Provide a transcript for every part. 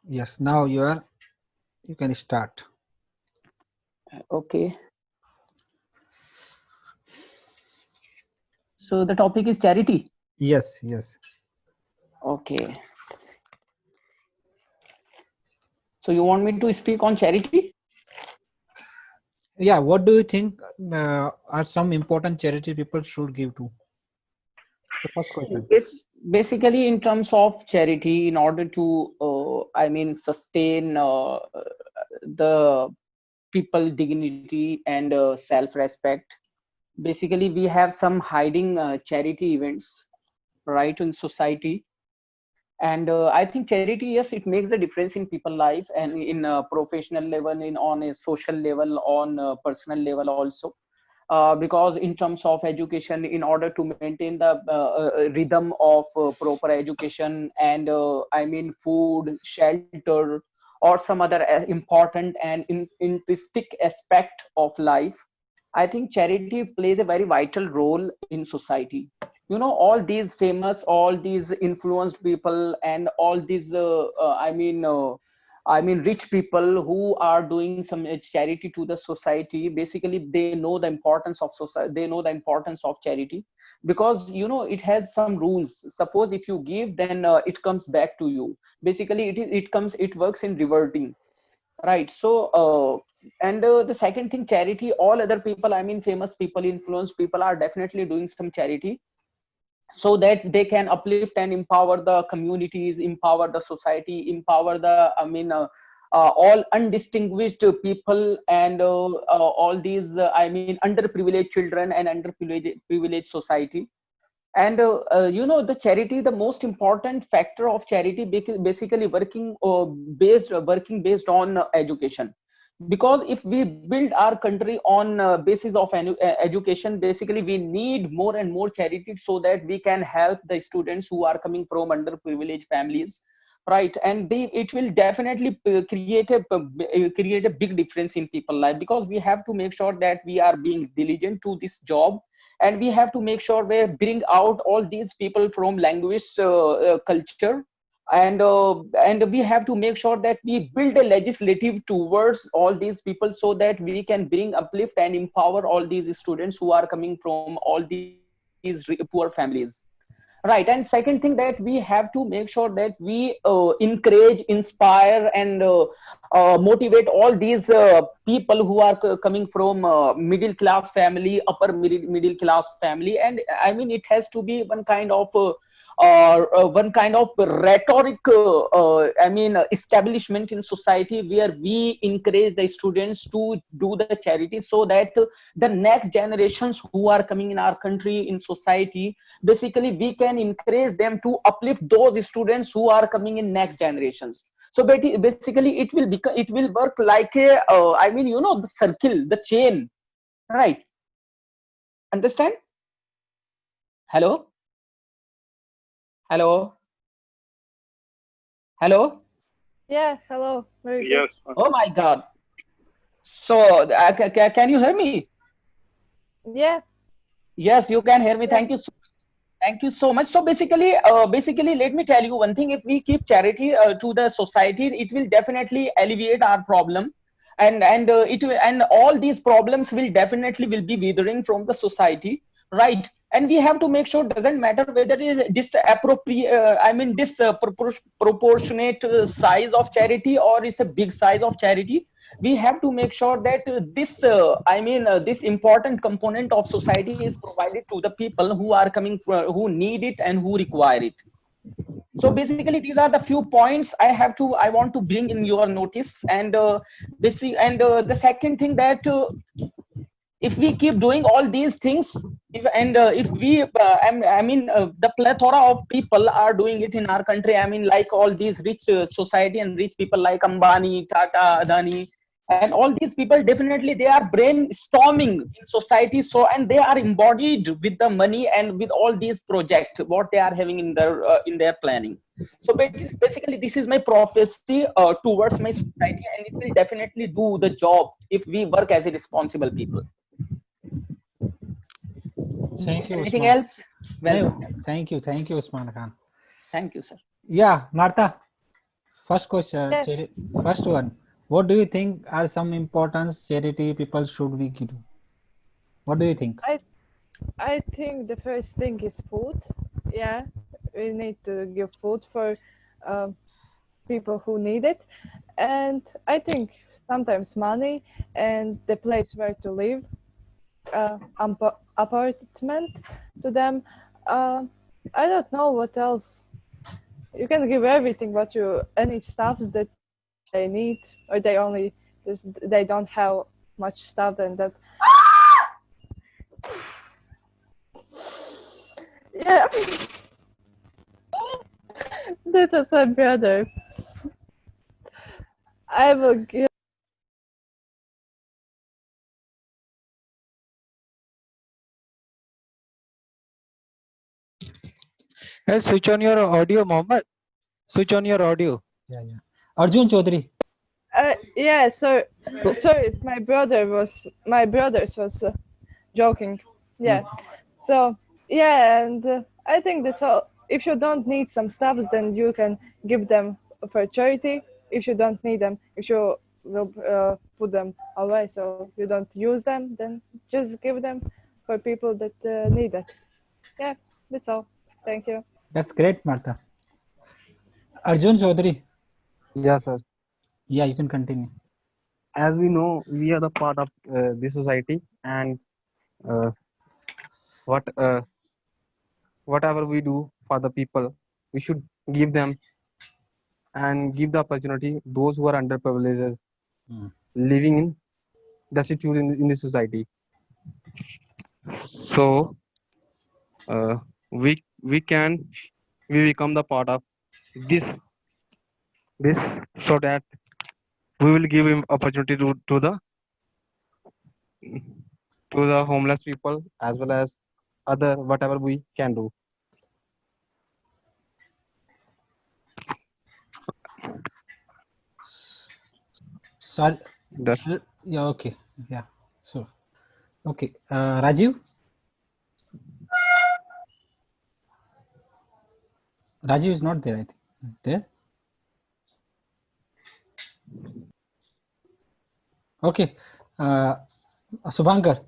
Yes, now you can start. Okay. So the topic is charity. Yes, yes. Okay. So you want me to speak on charity? Yeah, what do you think are some important charity people should give to? The first question. Basically, in terms of charity, in order to, sustain the people dignity and self-respect. Basically, we have some hiding charity events, right, in society. And I think charity, yes, it makes a difference in people life and in a professional level, in on a social level, on a personal level also. Because in terms of education, in order to maintain the rhythm of proper education and food, shelter, or some other important and intrinsic aspect of life, I think charity plays a very vital role in society. All these famous, all these influenced people, and all these rich people who are doing some charity to the society. Basically, they know the importance of society, they know the importance of charity, because it has some rules. Suppose if you give, then it comes back to you. Basically, it works in reverting, right? So and the second thing, charity, all other people, famous people, influenced people, are definitely doing some charity, so that they can uplift and empower the communities, empower the society, empower the all undistinguished people, and all these underprivileged children and underprivileged society. And the charity, the most important factor of charity, basically working based on education. Because if we build our country on basis of education, basically we need more and more charity, so that we can help the students who are coming from underprivileged families, right? And it will definitely create a big difference in people life, because we have to make sure that we are being diligent to this job. And we have to make sure we bring out all these people from language culture. And we have to make sure that we build a legislative towards all these people, so that we can bring uplift and empower all these students who are coming from all these poor families, right? And second thing, that we have to make sure that we encourage, inspire, and motivate all these people who are coming from middle class family, upper middle class family. And it has to be one kind of rhetoric establishment in society, where we encourage the students to do the charity, so that the next generations who are coming in our country, in society, basically we can encourage them to uplift those students who are coming in next generations. So basically it will work like a the circle, the chain, right? Understand? Hello, hello, hello. Yeah, hello. Very good. Yes. Oh my god. So can you hear me? Yeah, Yes, you can hear me. yeah. Thank you. Thank you so much. So basically, let me tell you one thing. If we keep charity to the society, it will definitely alleviate our problem, and all these problems will be withering from the society, right? And we have to make sure, doesn't matter whether it is disappropriate, disproportionate size of charity, or it's a big size of charity. We have to make sure that this important component of society is provided to the people who are coming from, who need it and who require it. So basically, these are the few points I want to bring in your notice. And the second thing, that if we keep doing all these things, if we the plethora of people are doing it in our country, like all these rich society and rich people like Ambani, Tata, Adani, and all these people, definitely they are brainstorming in society. So, and they are embodied with the money and with all these projects what they are having in their planning. So basically, this is my prophecy towards my society, and it will definitely do the job if we work as a responsible people. Thank you, Anything Usman. else? No, Welcome. thank you, Usman Khan. Thank you, sir. Yeah, Martha. First question, Yes. first one. What do you think are some important charity people should we give? What do you think? I think the first thing is food. Yeah, we need to give food for people who need it, and I think sometimes money and the place where to live, apartment to them. I don't know what else. You can give everything, but you any stuffs that they need, or they don't have much stuff, and that. Yeah, that was my brother. I will give. Hey, switch on your audio, Mohammed. Switch on your audio. Yeah. Arjun Chaudhary. Yeah, so sorry, my brothers was joking. Yeah, so yeah, and I think that's all. If you don't need some stuff, then you can give them for charity. If you don't need them, if you will put them away, so you don't use them, then just give them for people that need it. Yeah, that's all. Thank you. That's great, Martha. Arjun Chaudhary. Yes, sir. Yeah, you can continue. As we know, we are the part of the society, and uh, what whatever we do for the people, we should give them and give the opportunity those who are underprivileged, living in destitute in the society. So we become the part of this so that we will give him opportunity to the homeless people as well as other whatever we can do. So, That's yeah, okay. Yeah. So, okay. Rajiv. Rajiv is not there, I think. There? Okay. Subhankar.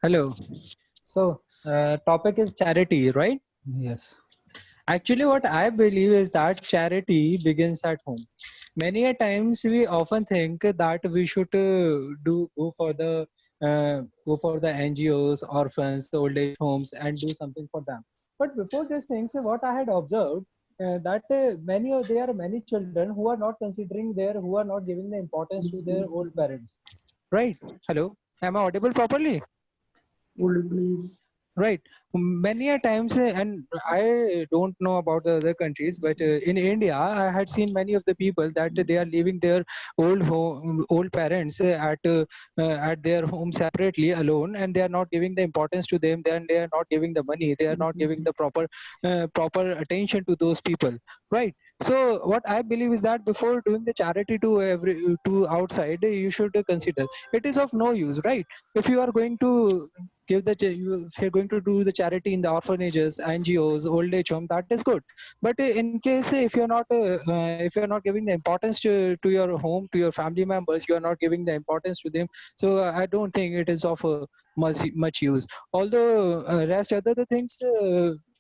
Hello. So, topic is charity, right? Yes. Actually, what I believe is that charity begins at home. Many a times we often think that we should go for the NGOs, orphans, old age homes, and do something for them. But before these things, what I had observed that there are many children who are not who are not giving the importance to their old parents. Right? Hello. Am I audible properly? Right. Many a times, and I don't know about the other countries, but in India, I had seen many of the people that they are leaving their old parents at their home separately alone, and they are not giving the importance to them. Then they are not giving the money. They are not giving the proper attention to those people. Right. So what I believe is that before doing the charity to outside, you should consider it is of no use. Right. If you are going to if you're going to do the charity in the orphanages, NGOs, old age home, that is good. But in case if you're not giving the importance to your home, to your family members, you are not giving the importance to them. So I don't think it is of much use. Although rest other the things.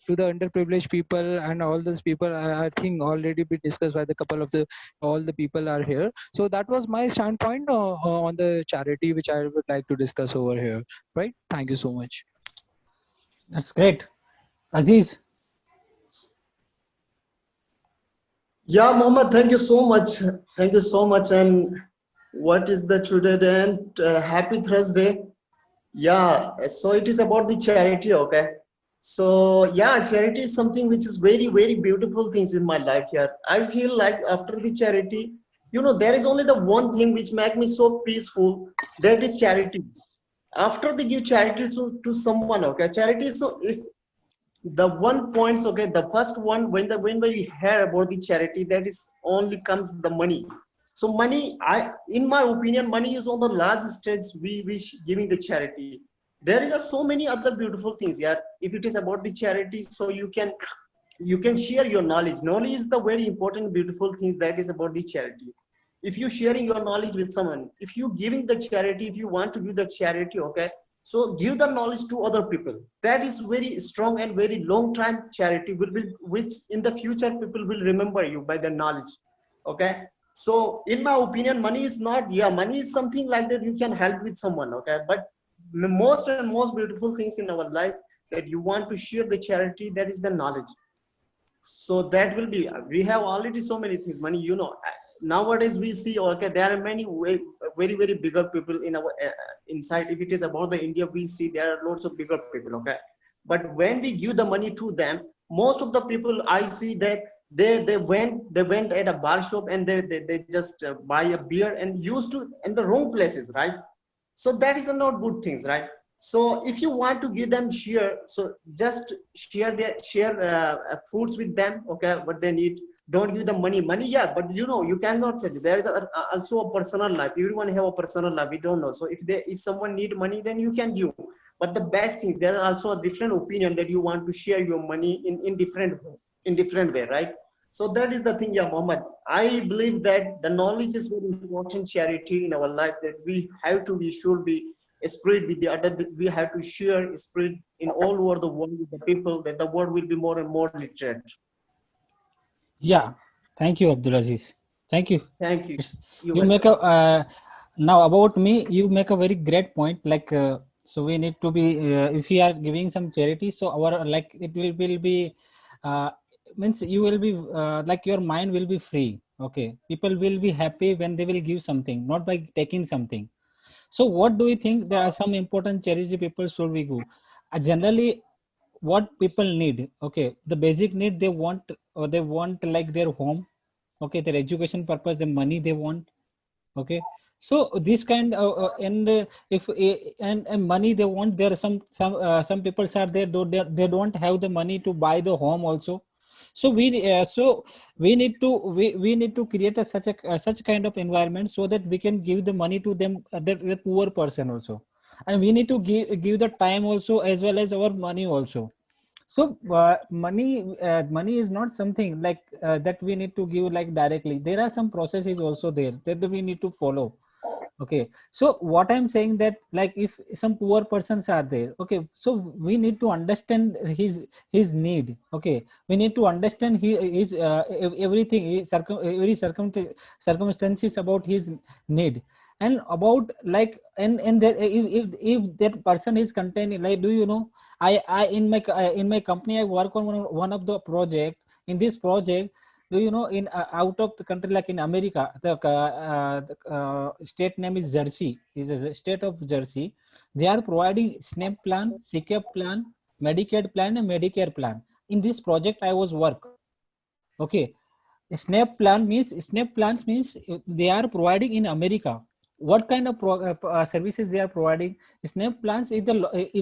To the underprivileged people and all those people, I think already been discussed by the couple of all the people are here. So that was my standpoint on the charity, which I would like to discuss over here. Right? Thank you so much. That's great. Aziz. Yeah, Mohammed, thank you so much. Thank you so much. And what is the today and happy Thursday. Yeah, so it is about the charity, okay? So yeah, charity is something which is very, very beautiful things in my life here. I feel like after the charity, there is only the one thing which make me so peaceful, that is charity. After they give charity to someone, okay, charity is the one points, okay, the first one when we hear about the charity, that is only comes the money. So money, in my opinion, money is on the last stage we giving the charity. There are so many other beautiful things, yeah. If it is about the charity, so you can you can share your knowledge. Knowledge is the very important, beautiful things that is about the charity. If you sharing your knowledge with someone, if you giving the charity, if you want to give the charity, okay, so give the knowledge to other people. That is very strong and very long time charity will be, which in the future people will remember you by the knowledge. Okay. So in my opinion, money is not, yeah, money is something like that you can help with someone. Okay. But the most and most beautiful things in our life that you want to share the charity, that is the knowledge. So that will be, we have already so many things, money, you know, nowadays we see, okay, there are many very, very bigger people in our inside. If it is about the India, we see there are lots of bigger people. Okay. But when we give the money to them, most of the people I see that they went at a bar shop and they just buy a beer and used to in the wrong places, right? So that is not good things, right? So if you want to give them share, so just share foods with them, okay, what they need. Don't give them money, yeah, but you know, you cannot say there is also a personal life. Everyone have a personal life, we don't know. So if someone need money, then you can give. But the best thing, there is also a different opinion that you want to share your money in different way, right? So that is the thing, yeah, Mohammed. I believe that the knowledge is very important charity in our life, that we should be spread with the other, we have to share, spread in all over the world with the people, that the world will be more and more literate. Yeah, thank you, Abdulaziz. Thank you. Thank you. You make a now about me. You make a very great point. Like so, we need to be if we are giving some charity, so our like it will be means you will be like your mind will be free. Okay, people will be happy when they will give something, not by taking something. So, what do you think? There are some important charity people should we go? Generally, what people need, okay, the basic need they want, or they want like their home, okay, their education purpose, the money they want, okay. So this kind and if and money they want, there are some people are there, they don't have the money to buy the home also. So we need to create such kind of environment so that we can give the money to them, the poor person also, and we need to give the time also as well as our money also. So money is not something like that we need to give like directly. There are some processes also there that we need to follow. Okay, so what I'm saying that like if some poor persons are there, okay, so we need to understand his need. Okay, we need to understand his everything, every circumstances about his need, and about like and that if that person is containing, like, do you know, I in my company I work on one of the project. In this project, do you know, in out of the country, like in America, the state name is Jersey, is the state of Jersey. They are providing SNAP plan, CCAP plan, Medicaid plan, and Medicare plan. In this project I was work. Okay, SNAP plans means they are providing in America. What kind of services they are providing? SNAP plans, if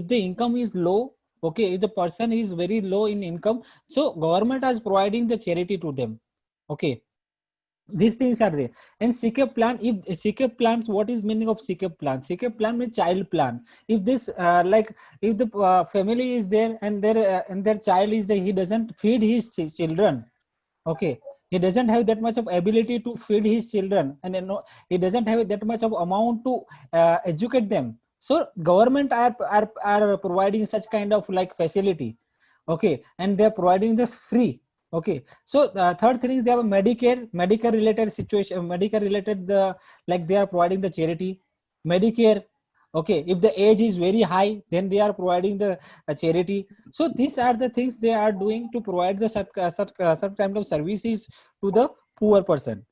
the income is low, okay, if the person is very low in income, so government is providing the charity to them. Okay, these things are there. And CCAP plan, if CCAP plans, what is meaning of CCAP plan? CCAP plan means child plan. If this like if the family is there and their child is there, he doesn't feed his children. Okay, he doesn't have that much of ability to feed his children, and he doesn't have that much of amount to educate them. So government are providing such kind of like facility. Okay, and they're providing the free. Okay, so third thing is they have a Medicare related situation, Medicare related like they are providing the charity. Medicare, okay, if the age is very high, then they are providing the charity. So these are the things they are doing to provide the such kind of services to the poor person.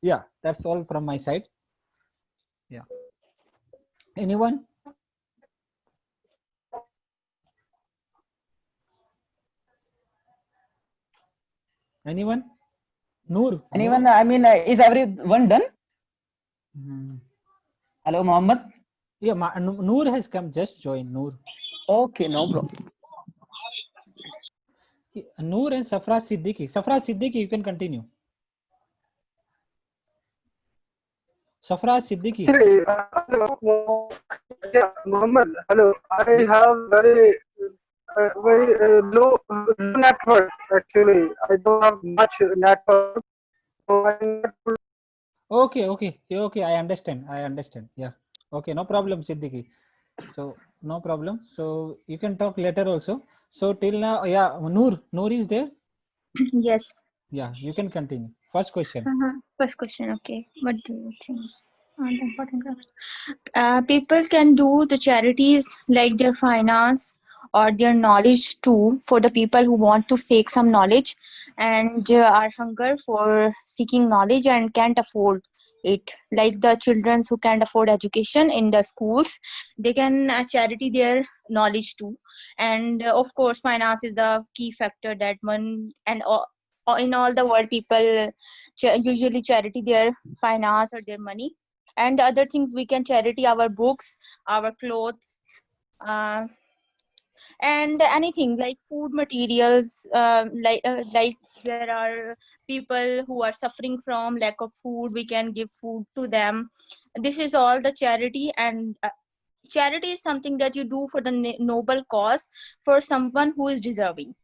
Yeah, that's all from my side. Yeah, anyone? Noor? Anyone? I mean, is everyone done? Hmm. Hello, Mohammed. Yeah, Noor has come, just join. Noor. Okay, no problem. Noor and Safra Siddiqui, you can continue. Safra Siddiqui. Hello, yeah, Muhammad. Hello, I have very very low network. Actually, I don't have much network, so I'm not able. Okay, okay, yeah, okay. I understand. I understand. Yeah. Okay, no problem, Siddiqui. So no problem. So you can talk later also. So till now, yeah, Noor is there. Yes. Yeah, you can continue. First question. First question. Okay. What do you think? The important people can do the charities like their finance or their knowledge too for the people who want to seek some knowledge and are hunger for seeking knowledge and can't afford it, like the children who can't afford education in the schools, they can charity their knowledge too. And of course finance is the key factor that one and in all the world people usually charity their finance or their money. And the other things we can charity our books, our clothes, uh, and anything like food materials, like there are people who are suffering from lack of food, we can give food to them. This is all the charity. And charity is something that you do for the noble cause, for someone who is deserving.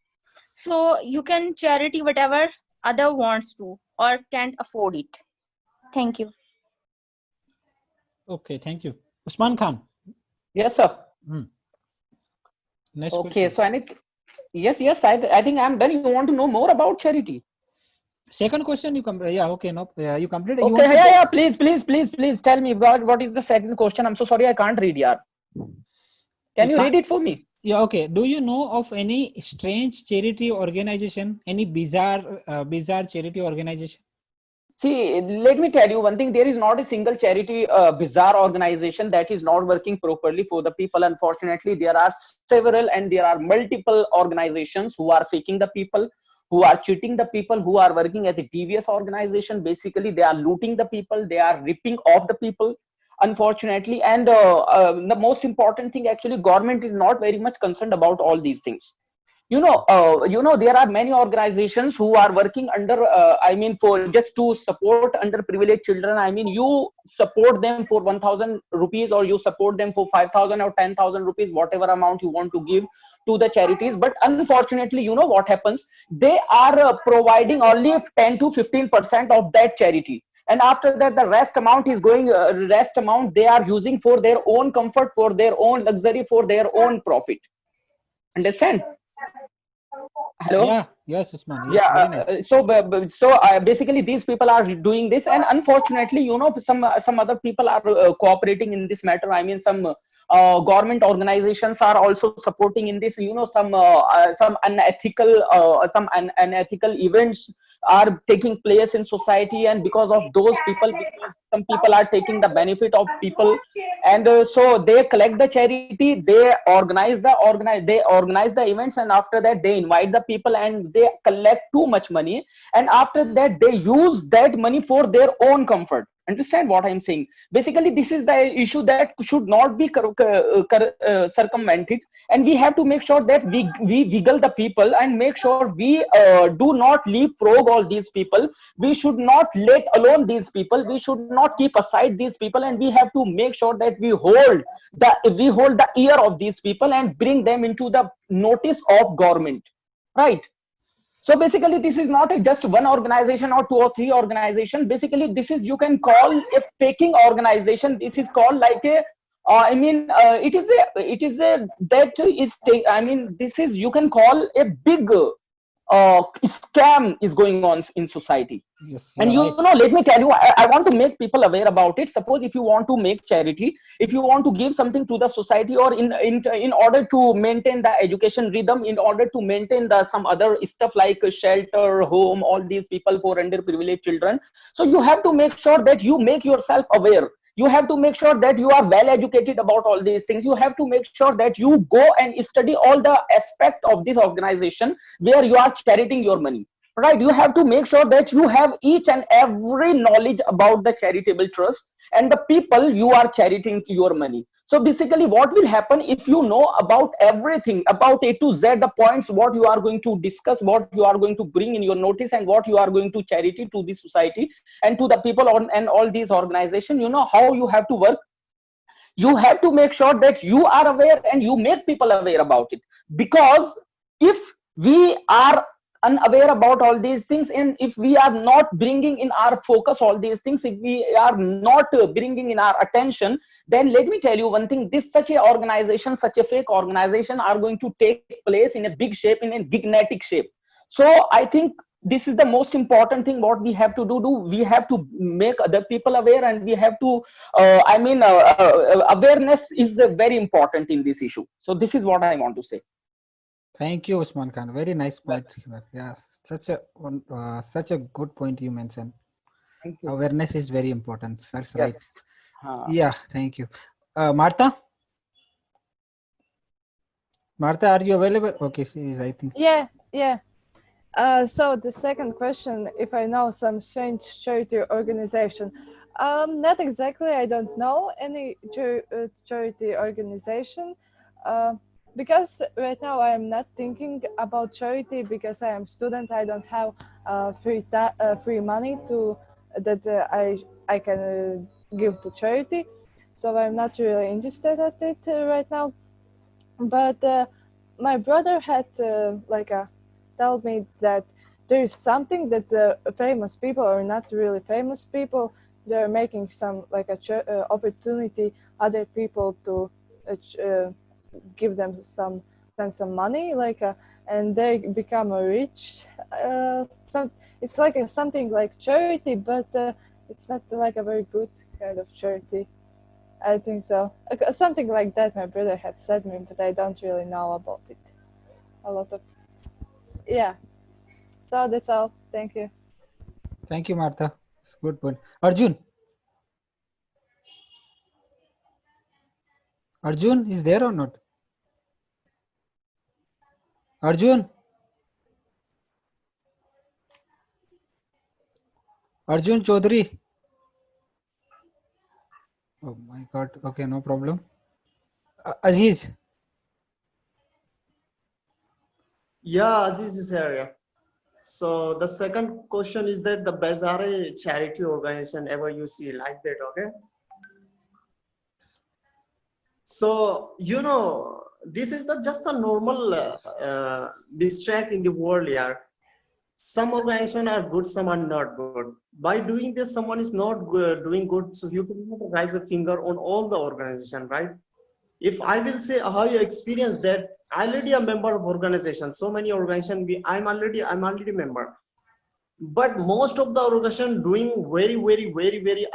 So you can charity whatever other wants to or can't afford it. Thank you. Okay, thank you. Usman Khan. Yes, sir. Next Okay, question. so yes, I think I'm done. You want to know more about charity? Second question, you yeah, okay, no, you completed. You Okay, want to yeah, please tell me what is the second question? I'm so sorry, I can't read, yaar. Can you read it for me? Yeah, okay. Do you know of any strange charity organization, any bizarre charity organization? See, let me tell you one thing. There is not a single charity bizarre organization that is not working properly for the people. Unfortunately, there are several and there are multiple organizations who are faking the people, who are cheating the people, who are working as a devious organization. Basically, they are looting the people. They are ripping off the people, unfortunately. And the most important thing, actually, government is not very much concerned about all these things. There are many organizations who are working under I mean for just to support underprivileged children. I mean, you support them for 1000 rupees, or you support them for 5000 or 10,000 rupees, whatever amount you want to give to the charities. But unfortunately, you know what happens, they are providing only 10 to 15% of that charity, and after that the rest amount they are using for their own comfort, for their own luxury, for their own profit. Understand? Hello? Yeah, yes, Usman. Yes, Yeah, very nice. basically these people are doing this, and unfortunately, some other people are cooperating in this matter. I mean, some government organizations are also supporting in this. Some unethical events are taking place in society, and because of those people, because some people are taking the benefit of people, and so they collect the charity, they organize the events, and after that they invite the people and they collect too much money, and after that they use that money for their own comfort. Understand what I'm saying? Basically, this is the issue that should not be circumvented, and we have to make sure that we wiggle the people and make sure we do not leapfrog all these people. We should not let alone these people, we should not keep aside these people, and we have to make sure that we hold the ear of these people and bring them into the notice of government, right? So basically, this is not just one organization or two or three organization. Basically, this is, you can call a faking organization. This is called like a this is, you can call a big scam is going on in society. Yes, And you're right. let me tell you, I want to make people aware about it. Suppose if you want to make charity, if you want to give something to the society, or in order to maintain the education rhythm, in order to maintain the some other stuff like shelter, home, all these people for underprivileged children, so you have to make sure that you make yourself aware. You have to make sure that you are well educated about all these things. You have to make sure that you go and study all the aspect of this organization where you are charitying your money, right? You have to make sure that you have each and every knowledge about the charitable trust and the people you are charitying your money. So basically, what will happen if you know about everything, about A to Z, the points, what you are going to discuss, what you are going to bring in your notice, and what you are going to charity to the society and to the people and all these organizations, you know how you have to work. You have to make sure that you are aware and you make people aware about it. Because if we are unaware about all these things, and if we are not bringing in our focus all these things, if we are not bringing in our attention, then let me tell you one thing, this such a organization, such a fake organization are going to take place in a big shape, in a gigantic shape. So I think this is the most important thing what we have to do. We have to make other people aware, and we have to awareness is very important in this issue. So this is what I want to say. Thank you, Usman Khan. Very nice point. Yeah, such a good point you mentioned. Thank you. Awareness is very important. That's Yes. right. Yeah, thank you. Martha? Martha, are you available? Okay, she is, I think. Yeah. So the second question, if I know some strange charity organization, not exactly. I don't know any charity organization, because right now I am not thinking about charity because I am student. I don't have free money to that I can give to charity, so I'm not really interested at it right now. But my brother had tell me that there is something that the famous people or not really famous people, they're making some opportunity other people to give them send some money and they become rich. It's like something like charity, but it's not like a very good kind of charity. I think so. Something like that my brother had said me, but I don't really know about it. A lot of, yeah. So that's all. Thank you. Thank you, Martha. It's a good point. Arjun? Arjun is there or not? Arjun? Arjun Chaudhary? Oh my God. Okay, no problem. Aziz? Yeah, Aziz is here. Yeah. So the second question is that the Bazare charity organization ever you see like that, okay? So, you know, this is just a normal distract in the world here. Some organizations are good, some are not good. By doing this, someone is not doing good, so you cannot raise a finger on all the organization, right? If I will say how you experience that, already a member of organization, so many organization, I'm already a member. But most of the organization doing very,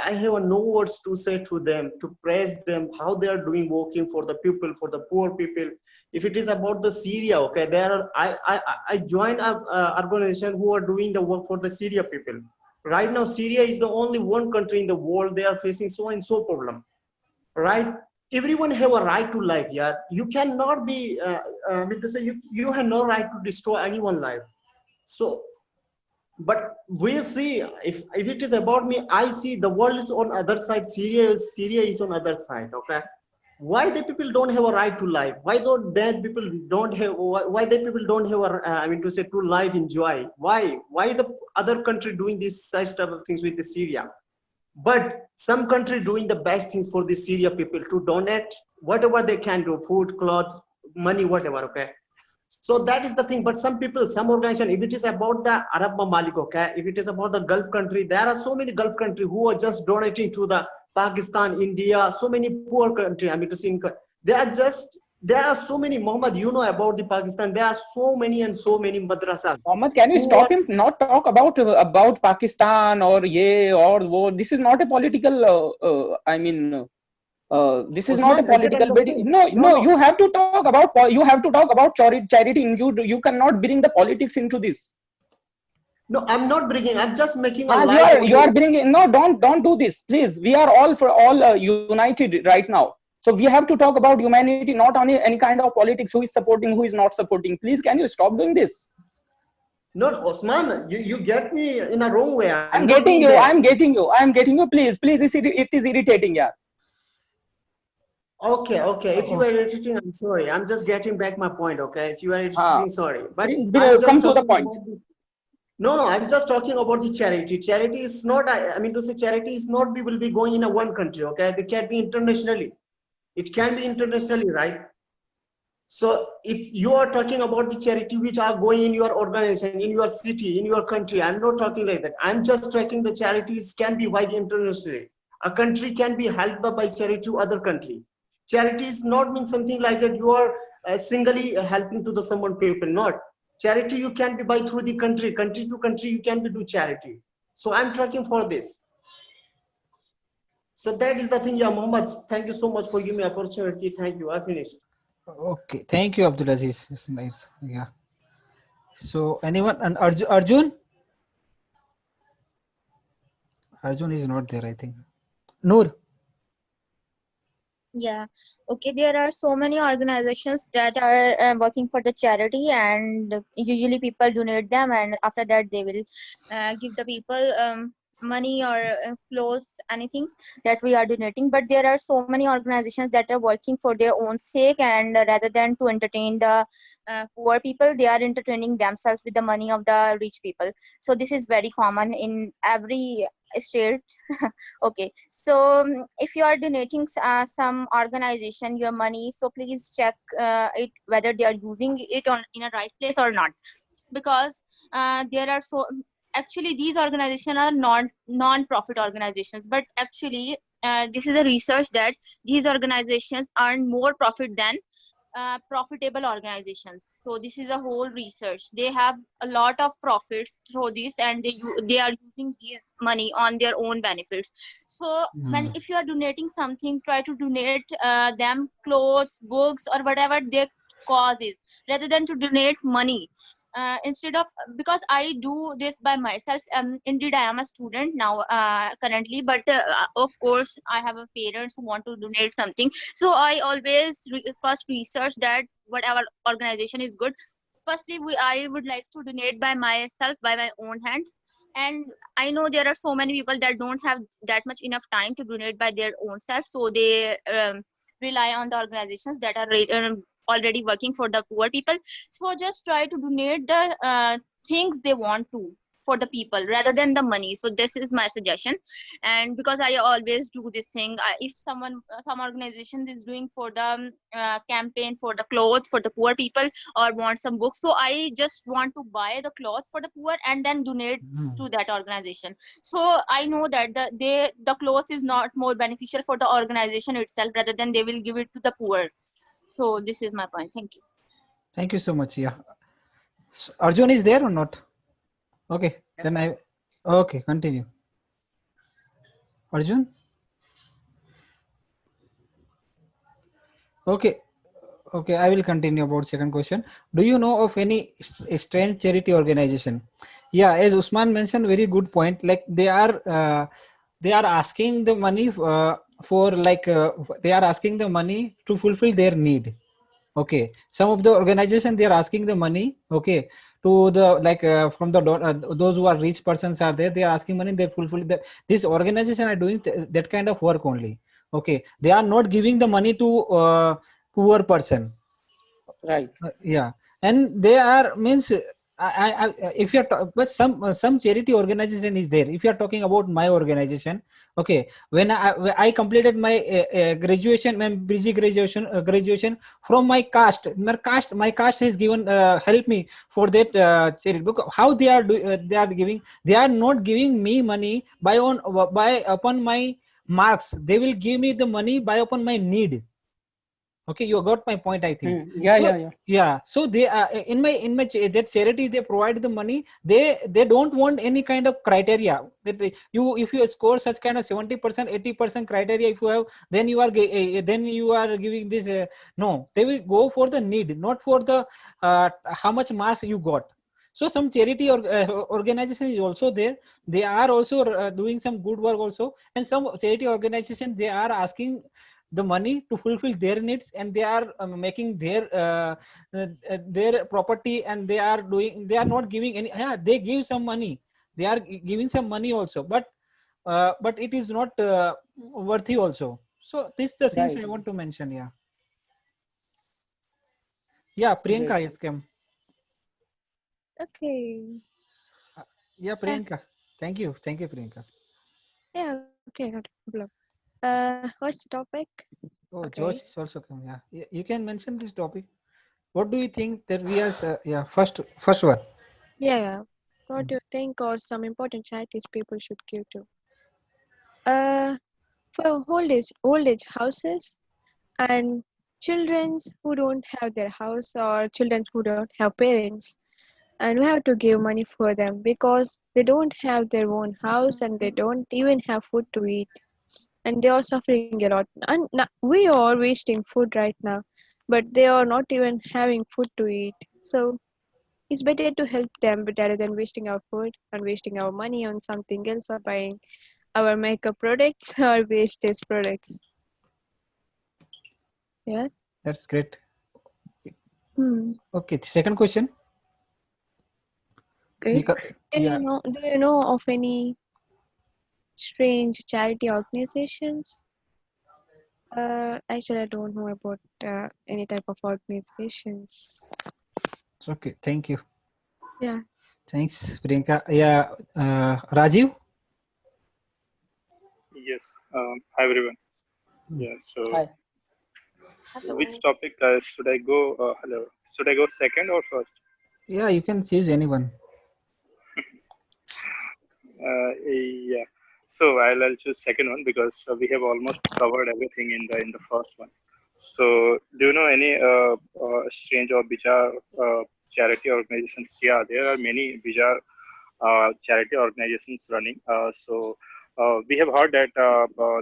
I have no words to say to them, to praise them, how they are doing working for the people, for the poor people. If it is about the Syria, okay, I joined a organization who are doing the work for the Syria people. Right now, Syria is the only one country in the world they are facing so and so problem, right? Everyone have a right to life. Yeah, you cannot be. I mean to say you have no right to destroy anyone's life. So, but we see if it is about me, I see the world is on other side. Syria is on other side. Okay, why the people don't have a right to life? Why don't that people don't have? Why the people don't have a? I mean to say to life enjoy? Why the other country doing this such type of things with the Syria? But some country doing the best things for the Syria people to donate whatever they can do, food, clothes, money, whatever, okay? So that is the thing. But some people, some organization, if it is about the Arab Mamalik, okay, if it is about the Gulf country, there are so many Gulf countries who are just donating to the Pakistan, India, so many poor country. I mean to say, there are so many, Muhammad, you know about the Pakistan, there are so many madrasas. Muhammad, can you stop him? Not talk about Pakistan or ye or wo. This is not a political. This is not a political. No. You have to talk about charity. You cannot bring the politics into this. No, I'm not bringing. I'm just making a. As you are bringing. No, don't do this, please. We are all united right now. So we have to talk about humanity, not only any kind of politics, who is supporting, who is not supporting. Please, can you stop doing this? No, Osman, you get me in a wrong way. I'm getting you. Please, it is irritating, yeah. Okay. If you are irritating, I'm sorry. I'm just getting back my point, okay? If you are irritating, sorry. But come to the point. No, I'm just talking about the charity. Charity is not, I mean to say charity is not, we will be going in a one country, okay? They can be internationally. It can be internationally, right? So if you are talking about the charity which are going in your organization, in your city, in your country, I'm not talking like that. I'm just tracking the charities can be wide internationally. A country can be helped by charity to other country. Charity is not mean something like that you are singly helping to the someone people, not. Charity you can be by through the country, country to country you can be do charity. So I'm tracking for this. So that is the thing, yeah, Mohammed. Thank you so much for giving me opportunity. Thank you. I finished. Okay, thank you, Abdulaziz. It's nice. Yeah. So anyone and Arjun? Arjun is not there, I think. Noor. Yeah, okay. There are so many organizations that are working for the charity, and usually people donate them, and after that they will give the people money or clothes, anything that we are donating. But there are so many organizations that are working for their own sake, and rather than to entertain the poor people, they are entertaining themselves with the money of the rich people. So this is very common in every state. Okay, so if you are donating some organization your money, so please check it whether they are using it on in a right place or not, because there are so actually these organizations are non-profit organizations, but actually this is a research that these organizations earn more profit than profitable organizations. So this is a whole research. They have a lot of profits through this, and they are using this money on their own benefits. So when if you are donating something, try to donate them clothes, books, or whatever their cause is, rather than to donate money. Instead of, because I do this by myself. Indeed, I am a student now currently, but of course I have a parents who want to donate something. So I always first research that whatever organization is good. Firstly, I would like to donate by myself, by my own hand. And I know there are so many people that don't have that much enough time to donate by their own self, so they rely on the organizations that are already working for the poor people. So just try to donate the things they want to for the people rather than the money. So this is my suggestion. And because I always do this thing, if some organization is doing for the campaign for the clothes for the poor people, or want some books, so I just want to buy the clothes for the poor and then donate to that organization. So I know that the clothes is not more beneficial for the organization itself, rather than they will give it to the poor. So this is my point. Thank you. Thank you so much. Yeah. Arjun is there or not? Okay, then I. Okay, continue. Arjun. Okay. Okay, I will continue about second question. Do you know of any strange charity organization? Yeah, as Usman mentioned, very good point. Like they are asking the money for like they are asking the money to fulfill their need. Okay, some of the organization they are asking the money. Okay, to the like from the those who are rich persons are there. They are asking money. They fulfill the this organization are doing that kind of work only. Okay, they are not giving the money to poor person. Right. Yeah, and they are means if you're but some charity organization is there. If you are talking about my organization, okay, when I completed my graduation, my BG graduation from my caste. My caste has given help me for that charity. Because how they are giving, they are not giving me money by upon my marks. They will give me the money by upon my need. Okay, you got my point, I think. Yeah, So yeah. yeah, so they that charity they provide the money. They don't want any kind of criteria that you, if you score such kind of 70%, 80% criteria, if you have, then you are giving this. No, they will go for the need, not for the how much marks you got. So some charity organization is also there. They are also doing some good work also, and some charity organization they are asking the money to fulfill their needs, and they are making their property, and they are not giving any. Yeah, they give some money, they are giving some money also, but it is not worthy also. So this the things Right. I want to mention. Yeah, Priyanka Great. is come. Okay. Yeah, Uh, Priyanka, thank you Priyanka. yeah, okay, not a problem. What's the topic? Oh, Okay. Josh is also come. Yeah, you can mention this topic. What do you think that we are? Yeah, first one. Yeah. What do you think are some important charities people should give to? Uh, for old age houses and childrens who don't have their house or children who don't have parents, and we have to give money for them because they don't have their own house and they don't even have food to eat, and they are suffering a lot. And we are wasting food right now, but they are not even having food to eat. So it's better to help them rather than wasting our food and wasting our money on something else or buying our makeup products or wastage products. Yeah. That's great. Hmm. Okay, second question. Okay. Yeah, Do you know of any strange charity organizations? Actually, I don't know about any type of organizations. okay. Thank you. Yeah. Thanks, Priyanka. Yeah, Rajiv. Yes. Hi everyone. Yeah. So, Hi. which topic should I go? Hello. Should I go second or first? Yeah, you can choose anyone. Yeah. So I'll choose second one because we have almost covered everything in the first one. So do you know any strange or bizarre charity organizations? Yeah, there are many bizarre charity organizations running. We have heard that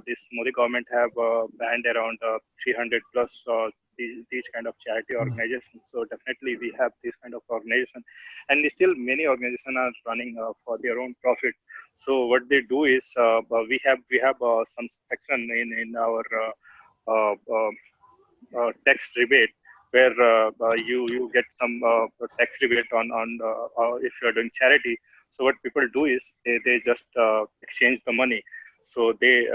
this Modi government have banned around 300 plus these kind of charity organizations. So definitely we have this kind of organization, and still many organizations are running for their own profit. So what they do is we have some section in our uh, uh, tax rebate where you get some tax rebate on if you are doing charity. So what people do is they just exchange the money. So they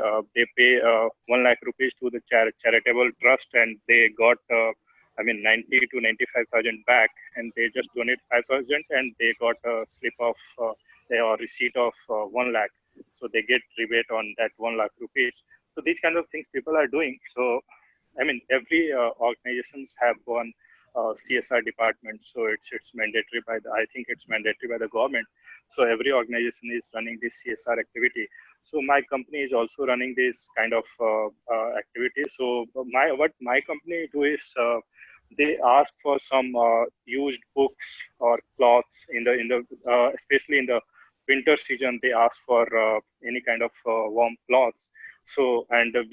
pay 1 lakh rupees to the charitable trust, and they got 90 to 95,000 back, and they just donate 5,000, and they got a slip of or receipt of 1 lakh. So they get rebate on that 1 lakh rupees. So these kind of things people are doing. So every organizations have one CSR department, so it's mandatory by the I think it's mandatory by the government. So every organization is running this CSR activity. So my company is also running this kind of activity. So what my company do is they ask for some used books or cloths in the especially in the winter season. They ask for any kind of warm cloths. So and our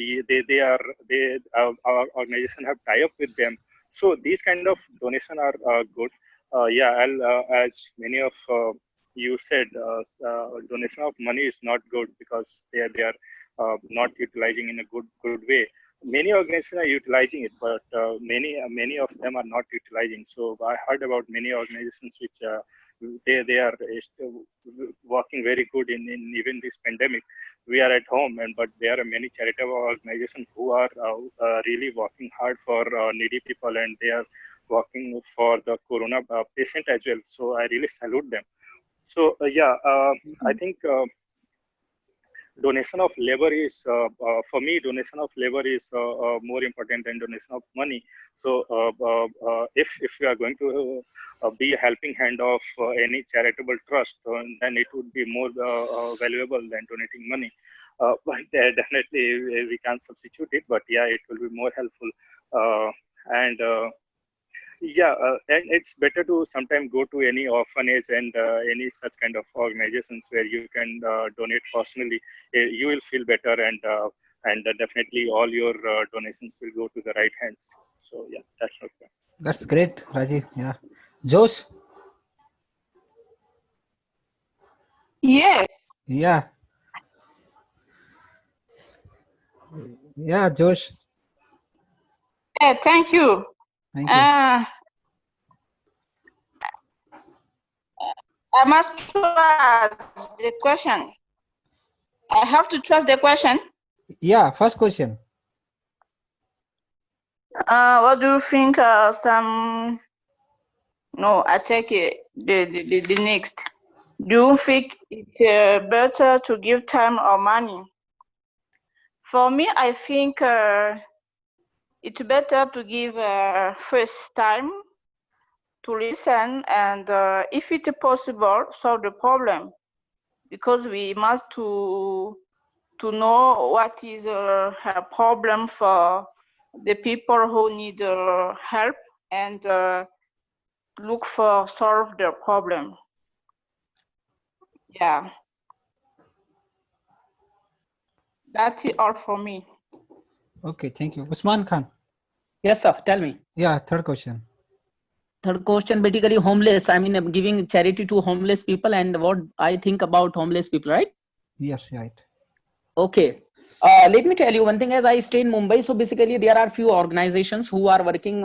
organization have tie up with them. So these kind of donation are good. Yeah, as many of you said, donation of money is not good because they are not utilizing in a good way. Many organizations are utilizing it, but many of them are not utilizing. So I heard about many organizations which they are working very good in even this pandemic. We are at home, and but there are many charitable organizations who are really working hard for needy people, and they are working for the corona patient as well. So I really salute them. So I think donation of labor is for me donation of labor is more important than donation of money. So if we are going to be a helping hand of any charitable trust, then it would be more valuable than donating money. But definitely we can't substitute it, but yeah, it will be more helpful. And and it's better to sometimes go to any orphanage and any such kind of organizations where you can donate personally. You will feel better, and definitely all your donations will go to the right hands. So yeah, that's okay. That's great, Rajiv. Yeah, Josh. Yes. Yeah, yeah, Josh. Yeah, thank you. Thank you. I must trust the question. I have to trust the question. Yeah, first question. What do you think? No, I take it the next. Do you think it's better to give time or money? For me, I think it's better to give first time to listen and if it's possible solve the problem, because we must to know what is a problem for the people who need help and look for solve the problem. Yeah, that's it all for me. Okay, thank you. Usman Khan. Yes, sir. Tell me. Yeah, third question. Third question, basically homeless. I mean, I'm giving charity to homeless people and what I think about homeless people, right? Yes, right. Okay. Let me tell you one thing. As I stay in Mumbai, so basically there are few organizations who are working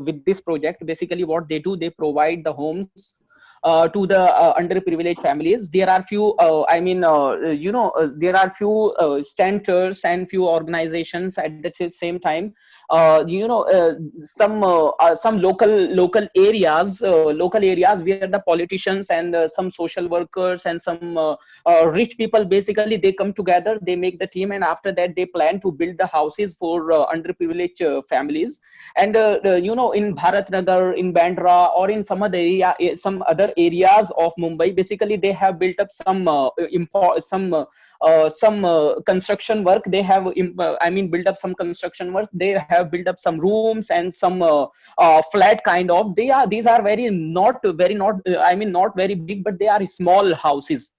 with this project. Basically, what they do, they provide the homes to the underprivileged families. There are few, there are few centers and few organizations at the same time. Some local areas where the politicians and some social workers and some rich people, basically they come together, they make the team, and after that they plan to build the houses for underprivileged families. And in Bharatnagar, in Bandra, or in some other areas of Mumbai, basically they have built up some construction work. They have built up some construction work. They have built up some rooms and some flat kind of. These are not very big, but they are small houses.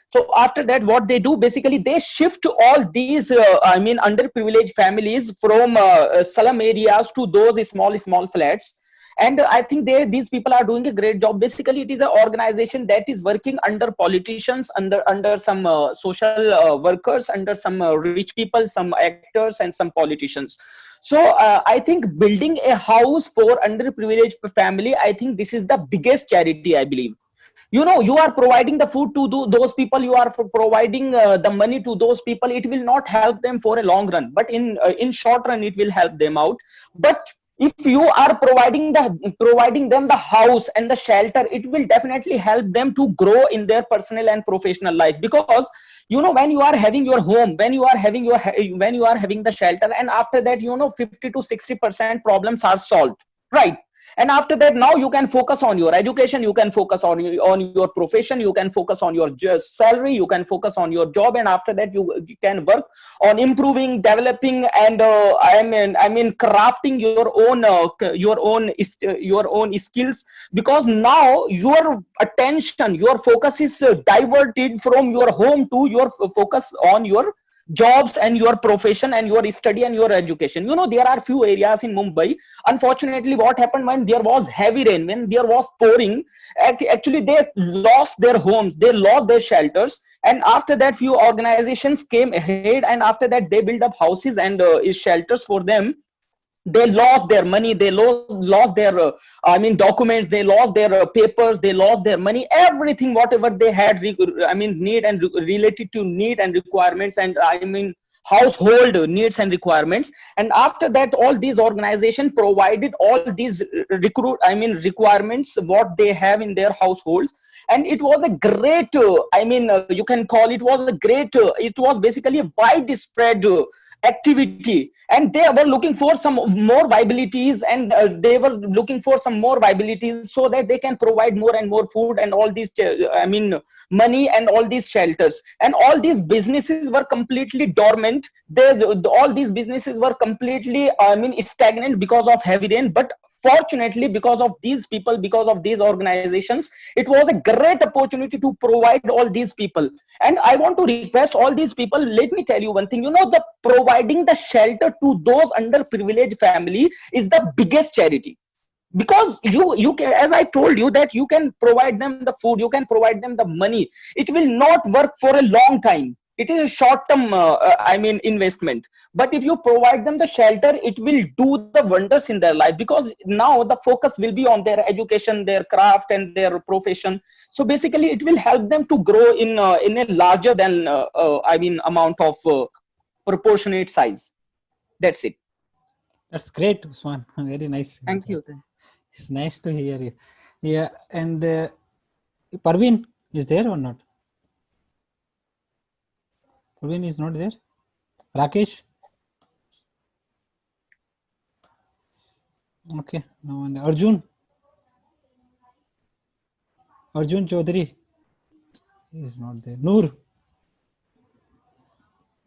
So after that, what they do, basically they shift all these underprivileged families from slum areas to those small flats. And I think these people are doing a great job. Basically, it is an organization that is working under politicians, under some social workers, under some rich people, some actors, and some politicians. So I think building a house for underprivileged family, I think this is the biggest charity, I believe. You are providing the food to those people, you are providing the money to those people. It will not help them for a long run, but in short run it will help them out. But if you are providing them the house and the shelter, it will definitely help them to grow in their personal and professional life. Because when you are having your home, when you are having the shelter, and after that 50 to 60% problems are solved, right? And after that, now you can focus on your education, you can focus on your profession, you can focus on your salary, you can focus on your job, and after that you can work on improving, developing, and crafting your own skills. Because now your attention, your focus is diverted from your home to your focus on your jobs and your profession and your study and your education. There are few areas in Mumbai, unfortunately, what happened when there was heavy rain, when there was pouring, actually they lost their homes, they lost their shelters. And after that, few organizations came ahead, and after that they built up houses and shelters for them. They lost their money, they lost their documents, they lost their papers, they lost their money, everything whatever they had need and related to need and requirements, and household needs and requirements. And after that, all these organizations provided all these requirements what they have in their households. And it was a great you can call it was a great it was basically a widespread activity. And they were looking for some more viabilities, and they were looking for some more viabilities so that they can provide more and more food and all these money and all these shelters. And all these businesses were completely dormant. All these businesses were completely stagnant because of heavy rain. But fortunately, because of these people, because of these organizations, it was a great opportunity to provide all these people. And I want to request all these people, let me tell you one thing, the providing the shelter to those underprivileged family is the biggest charity. Because you can, as I told you, that you can provide them the food, you can provide them the money. It will not work for a long time. It is a short-term investment. But if you provide them the shelter, it will do the wonders in their life, because now the focus will be on their education, their craft, and their profession. So basically, it will help them to grow in a larger than amount of proportionate size. That's it. That's great, Usman. Very nice. Thank you. It's nice to hear you. Yeah, and Parveen is there or not? Parveen is not there. Rakesh? Okay. No one. Arjun Chaudhary is not there. Noor.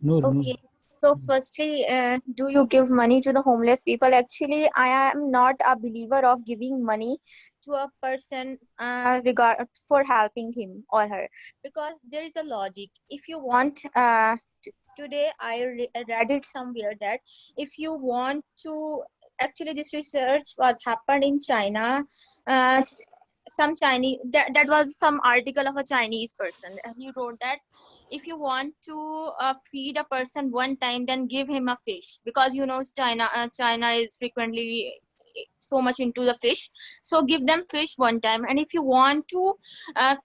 Okay. So firstly, do you give money to the homeless people? Actually, I am not a believer of giving money to a person regard for helping him or her, because there is a logic. If you want, today I read it somewhere that if you want to, actually this research was happened in China. Uh, some Chinese, that was some article of a Chinese person, and he wrote that if you want to feed a person one time, then give him a fish, because you know China is frequently so much into the fish. So give them fish one time, and if you want to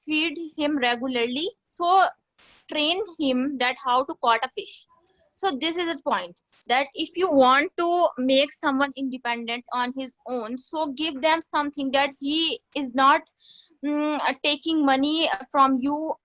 feed him regularly, so train him that how to catch a fish. So this is the point, that if you want to make someone independent on his own, so give them something that he is not taking money from you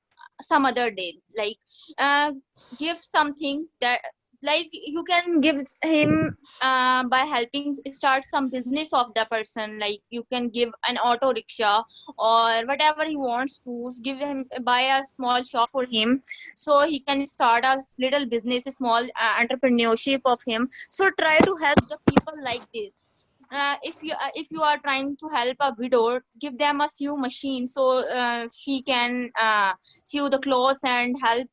some other day. Like uh, give something that, like you can give him by helping start some business of the person. Like you can give an auto rickshaw or whatever he wants to, give him, buy a small shop for him, so he can start a little business, a small entrepreneurship of him. So try to help the people like this. If you are trying to help a widow, give them a sew machine, so she can sew the clothes and help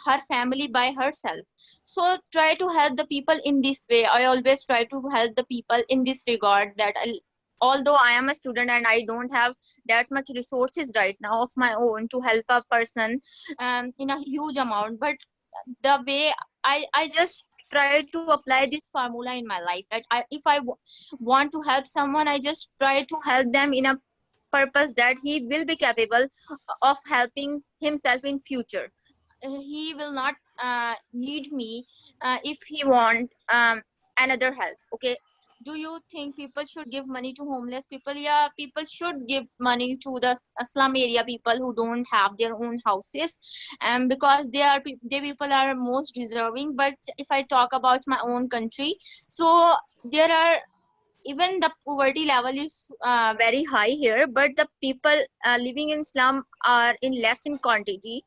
her family by herself. So try to help the people in this way. I always try to help the people in this regard, that although I am a student and I don't have that much resources right now of my own to help a person in a huge amount, but the way I just try to apply this formula in my life, that if I want to help someone, I just try to help them in a purpose that he will be capable of helping himself in future. He will not need me if he want another help. Okay, do you think people should give money to homeless people? Yeah, people should give money to the slum area people who don't have their own houses, and because they people are most deserving. But if I talk about my own country, so there are, even the poverty level is very high here, but the people living in slum are in less in quantity.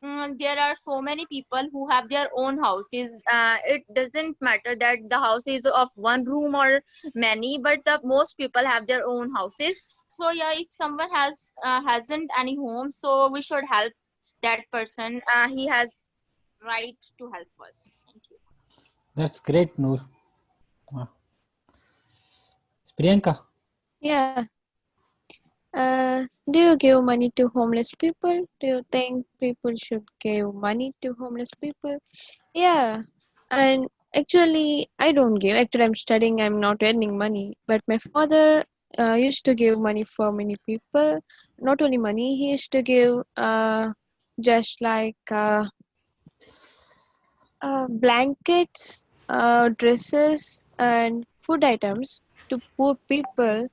There are so many people who have their own houses. It doesn't matter that the house is of one room or many, but the most people have their own houses. So yeah, if someone hasn't any home, so we should help that person. He has right to help us. Thank you. That's great, Noor. Priyanka. Yeah. Do you give money to homeless people? Do you think people should give money to homeless people? Yeah. And actually, I don't give. Actually, I'm studying, I'm not earning money. But my father used to give money for many people. Not only money, he used to give just like blankets, dresses, and food items to poor people.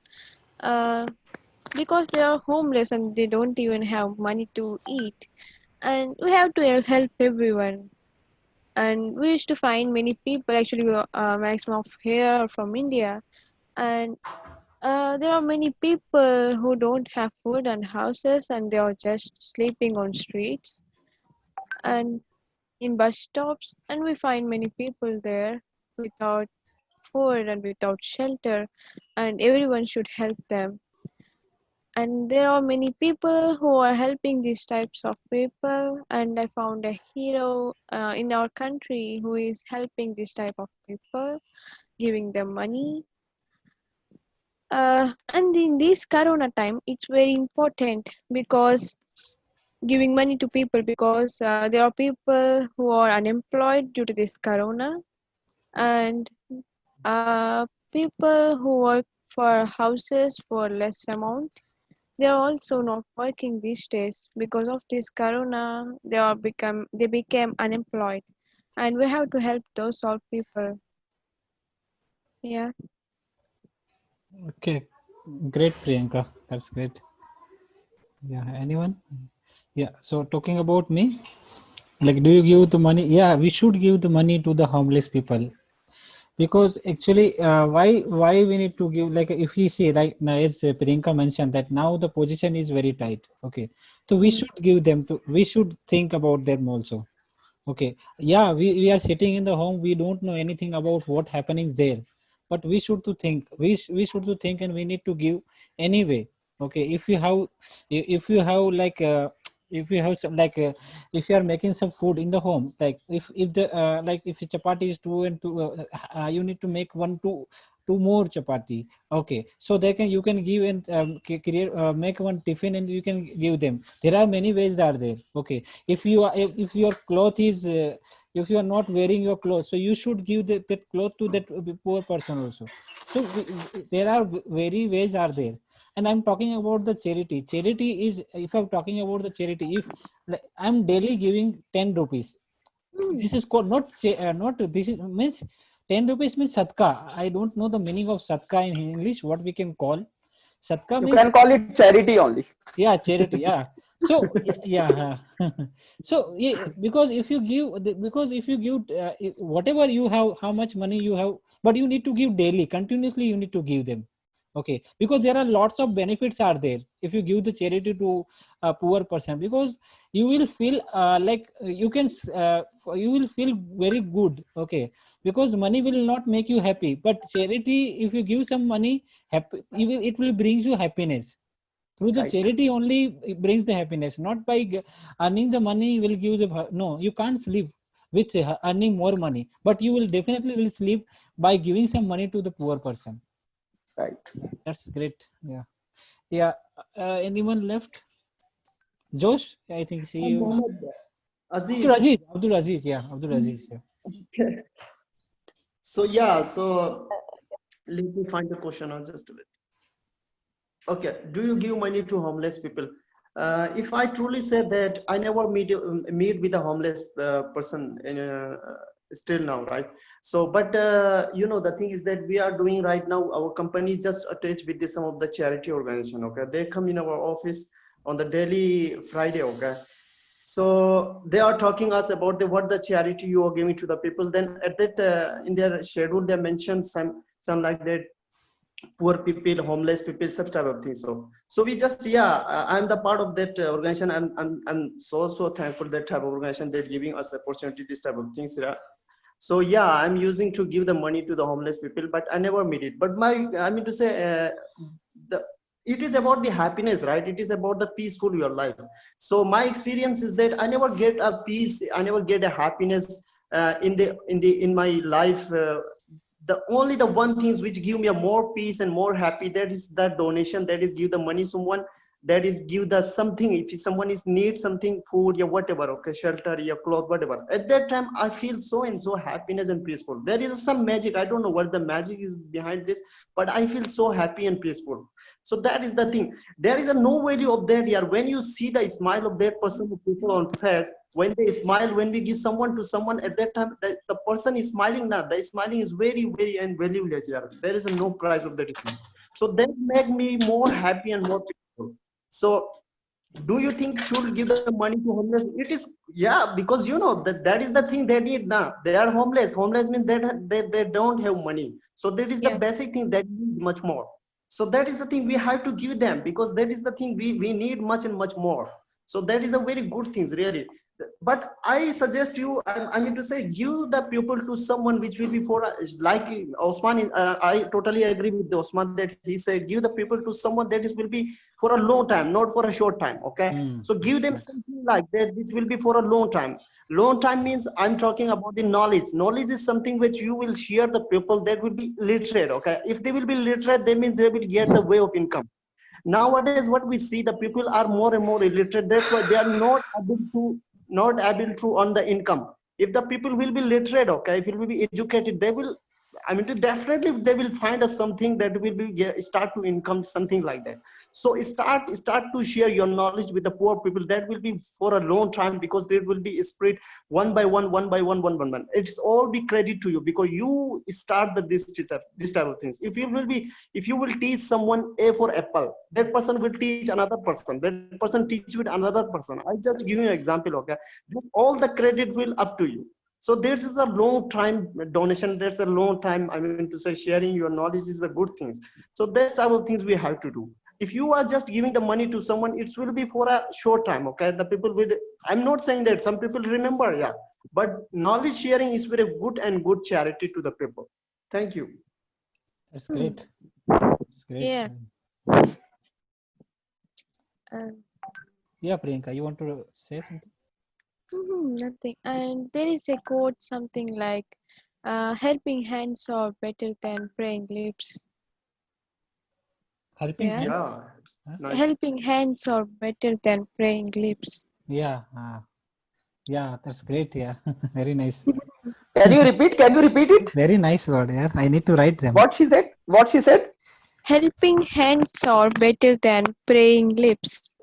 Because they are homeless and they don't even have money to eat, and we have to help everyone. And we used to find many people, actually we are, maximum of here are from India, and there are many people who don't have food and houses, and they are just sleeping on streets and in bus stops, and we find many people there without food and without shelter, and everyone should help them. And there are many people who are helping these types of people, and I found a hero in our country who is helping this type of people, giving them money. And in this corona time, it's very important because giving money to people, because there are people who are unemployed due to this corona, and people who work for houses for less amount, they are also not working these days. Because of this corona, they became unemployed, and we have to help those all people. Yeah. Okay, great, Priyanka. That's great. Yeah, anyone? Yeah, so talking about me, like, do you give the money? Yeah, we should give the money to the homeless people. because actually why we need to give, like if we see, like now as Priyanka mentioned that now the position is very tight, okay, so we should give them to, we should think about them also. Okay, yeah, we are sitting in the home, we don't know anything about what happening there, but we should to think, we should to think, and we need to give anyway. Okay, if you have, if you have like if you have some like if you are making some food in the home, like if the like if the chapati is two and two, you need to make two more chapati. Okay, so they can, you can give and create make one tiffin and you can give them. There are many ways are there. Okay, if you are, if your cloth is if you are not wearing your clothes, so you should give that cloth to that poor person also. So there are very ways are there. And I'm talking about the charity. Charity is, if I'm talking about the charity, if like, I'm daily giving 10 rupees, this is called not not this is means 10 rupees means satka. I don't know the meaning of satka in English, what we can call satka You means, can call it charity only. yeah, charity, yeah. So yeah, so yeah, because if you give because if you give whatever you have, how much money you have, but you need to give daily, continuously you need to give them. Okay, because there are lots of benefits are there if you give the charity to a poor person, because you will feel like you can you will feel very good. Okay, because money will not make you happy, but charity, if you give some money, happy, it will brings you happiness. Through the Right. charity only it brings the happiness, not by earning the money will give the, no, you can't sleep with earning more money, but you will definitely will sleep by giving some money to the poor person. Right. That's great. Yeah, yeah. Anyone left? Josh, I think, see you. Mohammed Abdul Aziz. Aziz, Abdul Aziz, yeah, Abdul Aziz, yeah. Okay. So yeah, so let me find the question out just a bit. Okay, do you give money to homeless people? If I truly say that I never meet with a homeless person in still now, right? So, but you know, the thing is that we are doing right now. Our company just attached with some of the charity organization. Okay, they come in our office on the daily Friday. Okay, so they are talking us about what the charity you are giving to the people. Then at that in their schedule they mentioned some like that, poor people, homeless people, such type of things. So we just, yeah, I'm the part of that organization. I'm so thankful that type of organization, they're giving us opportunity, this type of things. Yeah. So yeah, I'm using to give the money to the homeless people, but I never meet it. But I mean to say, it is about the happiness, right? It is about the peaceful your life. So my experience is that I never get a peace, I never get a happiness in my life. The one things which give me a more peace and more happy, that is that donation, that is give the money someone, that is give the something, if someone is need something, food, yeah, whatever, okay, shelter, yeah, cloth, whatever, at that time I feel so and so happiness and peaceful. There is some magic, I don't know what the magic is behind this, but I feel so happy and peaceful. So that is the thing. There is a no value of that here. When you see the smile of that person, people on face, when they smile, when we give someone to someone, at that time the person is smiling now. The smiling is very and valuable here. There is a no price of that smile. So that make me more happy and more peaceful. So do you think should give the money to homeless? It is, yeah, because you know that is the thing they need now. They are homeless. Homeless means that they don't have money. So that is the basic thing that need much more. So that is the thing we have to give them, because that is the thing we need much and much more. So that is a very good thing, really. But I suggest you, I mean to say, give the people to someone which will be for, like Osman, I totally agree with Osman that he said, give the people to someone that is will be for a long time, not for a short time. Okay. So give them something like that, which will be for a long time. Long time means I'm talking about the knowledge. Knowledge is something which you will share the people that will be literate. Okay. If they will be literate, that means they will get the way of income. Nowadays, what we see, the people are more and more illiterate. That's why they are not able to earn the income. If the people will be literate, okay, if will be educated, they will, I mean, definitely they will find us something that will be start to income, something like that. So start to share your knowledge with the poor people. That will be for a long time, because they will be spread one by one. It's all be credit to you, because you start this type of things. If you will teach someone A for apple, that person will teach another person. That person teach with another person. I just give you an example. Okay, all the credit will up to you. So this is a long time donation. There's a long time. I mean to say, sharing your knowledge is the good things. So that's our things we have to do. If you are just giving the money to someone, it will be for a short time. Okay, the people will. I'm not saying that some people remember, yeah, but knowledge sharing is very good and good charity to the people. Thank you. That's great. That's great. Yeah. Um, Yeah, Priyanka, you want to say something? Nothing. And there is a quote something like, helping hands are better than praying lips. Helping Yeah. hand? Yeah, Huh? nice. Helping hands are better than praying lips. Yeah. Yeah, that's great. Yeah, very nice. Can you repeat? Can you repeat it? Very nice word. Yeah, I need to write them. What she said? What she said? Helping hands are better than praying lips.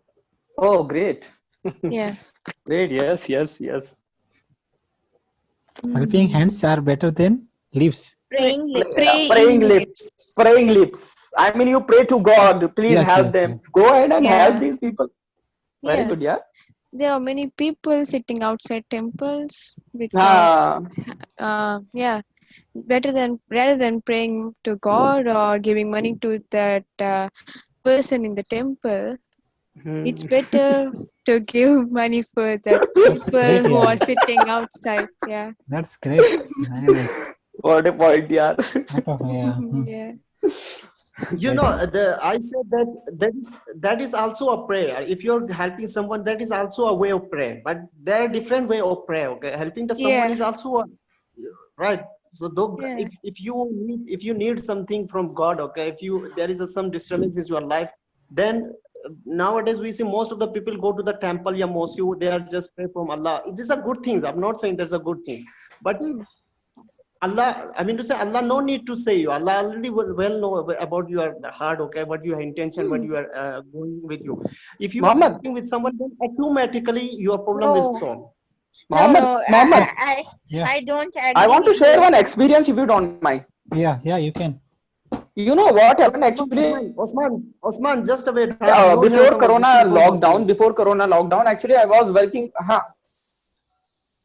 Oh, great. Yeah. Great. Yes, yes, yes. Helping hands are better than leaves. Praying lips. Praying lips. Praying lips. I mean, you pray to God, please Yes, help yes, them. yes. Go ahead and help Yeah. these people. Very Yeah. good, yeah. There are many people sitting outside temples without, Ah, rather than praying to God or giving money to that person in the temple, it's hmm. better to give money for that That's people great. who Yeah, are sitting outside. Yeah. that's great. Very nice. What a point, yeah. Lot of, yeah. Yeah. You know, I said that is also a prayer. If you're helping someone, that is also a way of prayer. But there are different way of prayer. Okay, helping the someone Yeah. is also a right. So though, Yeah. if you need something from God, okay, if you there is some disturbance in your life, then nowadays we see most of the people go to the temple or mosque. They are just pray from Allah. These are good things. I'm not saying that's a good thing, but Allah, I mean to say, Allah no need to say you. Allah already well know about your heart, okay, what your intention, what you are going with you. If you are Mohammed, working with someone, then automatically your problem will No, solve. Mohammed, Mohammed, Yeah. I don't I agree want to with share you. one experience if you don't mind. Yeah, you can. You know what happened Osman, actually? Osman, just wait. Noor have Before some Corona different point of lockdown, view. actually I was working.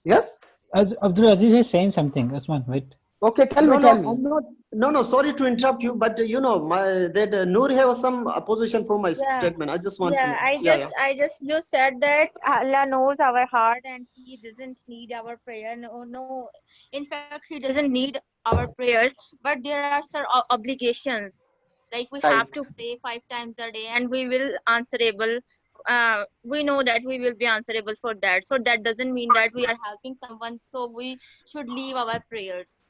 Yes. Abdul Aziz is saying something. Usman, wait. Okay, tell No, me, no, tell me. I'm not. No. Sorry to interrupt you, but you know, that Noor have some opposition for my Yeah. statement. I just want to Yeah, know. I just you said that Allah knows our heart and He doesn't need our prayer. No, no. In fact, He doesn't need our prayers, but there are some obligations. Like we Right. have to pray 5 times a day, and we will answerable. We know that we will be answerable for that. So that doesn't mean that we are helping someone. So we should leave our prayers.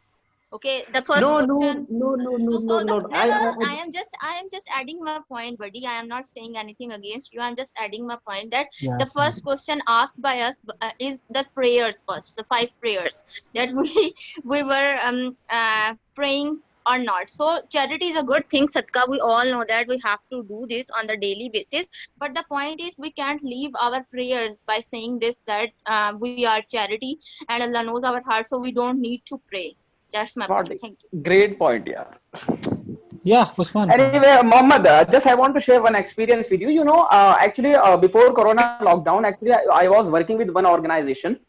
Okay, the first No, question. no. So the No. no, no, I am just adding my point, buddy. I am not saying anything against you. I'm just adding my point that Yeah. the first question asked by us is the prayers first, the 5 prayers that we were praying or not. So charity is a good thing, Sadka. We all know that we have to do this on the daily basis. But the point is, we can't leave our prayers by saying this that we are charity and Allah knows our heart, so we don't need to pray. That's my What point. Thank you. great point, yeah. Yeah, Usman. Anyway, Mohammed, just I want to share one experience with you. You know, actually, before Corona lockdown, actually, I was working with one organization.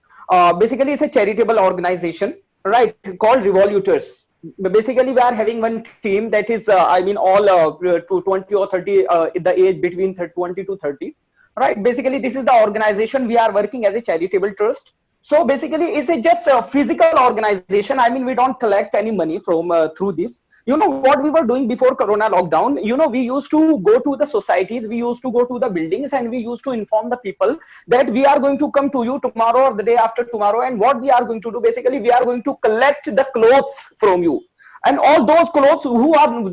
Basically, it's a charitable organization, right? Called Revolutors. Basically, we are having one team that is, I mean, all to 20 or 30, the age between 20 to 30, right? Basically, this is the organization we are working as a charitable trust. So basically, it's just a physical organization. I mean, we don't collect any money from through this. You know what we were doing before Corona lockdown? You know, we used to go to the societies, we used to go to the buildings, and we used to inform the people that we are going to come to you tomorrow or the day after tomorrow. And what we are going to do, basically, we are going to collect the clothes from you, and all those clothes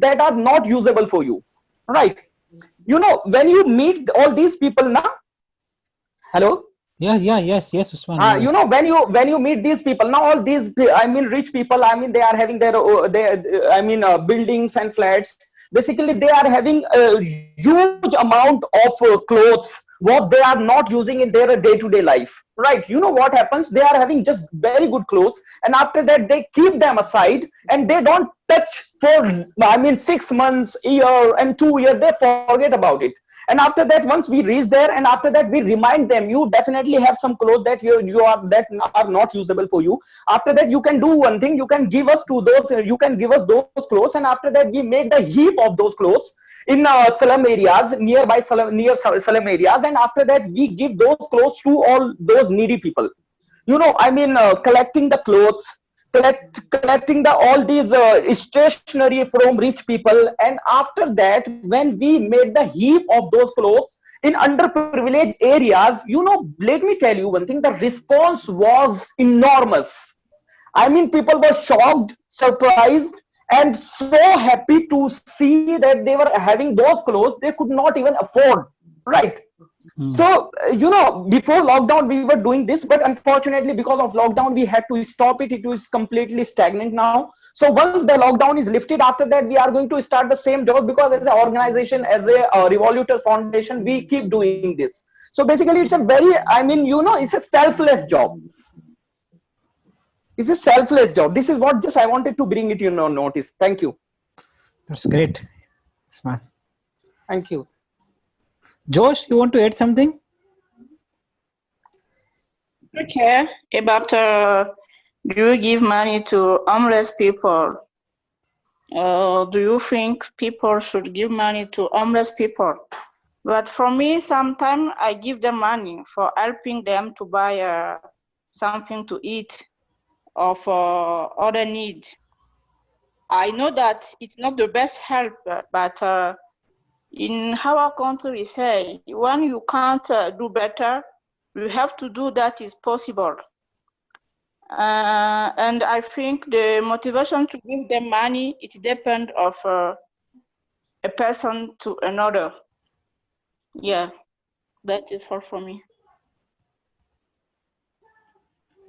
that are not usable for you, right? You know, when you meet all these people now, hello. Yes, Usman. You know, when you meet these people now, all these, I mean, rich people, I mean, they are having their buildings and flats. Basically, they are having a huge amount of clothes what they are not using in their day-to-day life, right? You know what happens? They are having just very good clothes, and after that they keep them aside and they don't touch for, I mean, 6 months, a year and 2 years. They forget about it. And after that, once we reach there, and after that we remind them, you definitely have some clothes that you are that are not usable for you. After that, you can do one thing, you can give us to those, you can give us those clothes, and after that we make the heap of those clothes in slum areas, nearby slum areas, and after that we give those clothes to all those needy people. I mean, collecting the clothes, collecting the all these stationery from rich people, and after that when we made the heap of those clothes in underprivileged areas, let me tell you one thing, the response was enormous. I mean, people were shocked, surprised, and so happy to see that they were having those clothes they could not even afford, right? So, before lockdown, we were doing this, but unfortunately, because of lockdown, we had to stop it. It was completely stagnant now. So, once the lockdown is lifted, after that, we are going to start the same job, because as an organization, as a Revolutors Foundation, we keep doing this. So, basically, it's a very, I mean, it's a selfless job. It's a selfless job. This is what just I wanted to bring it notice. Thank you. That's great. Smart. Thank you. Josh, you want to add something? Okay, about do you give money to homeless people? Do you think people should give money to homeless people? But for me, sometimes I give them money for helping them to buy something to eat or for other needs. I know that it's not the best help, but in our country we say when you can't do better, you have to do that is possible. And I think the motivation to give them money, it depends of a person to another. Yeah, that is all for me.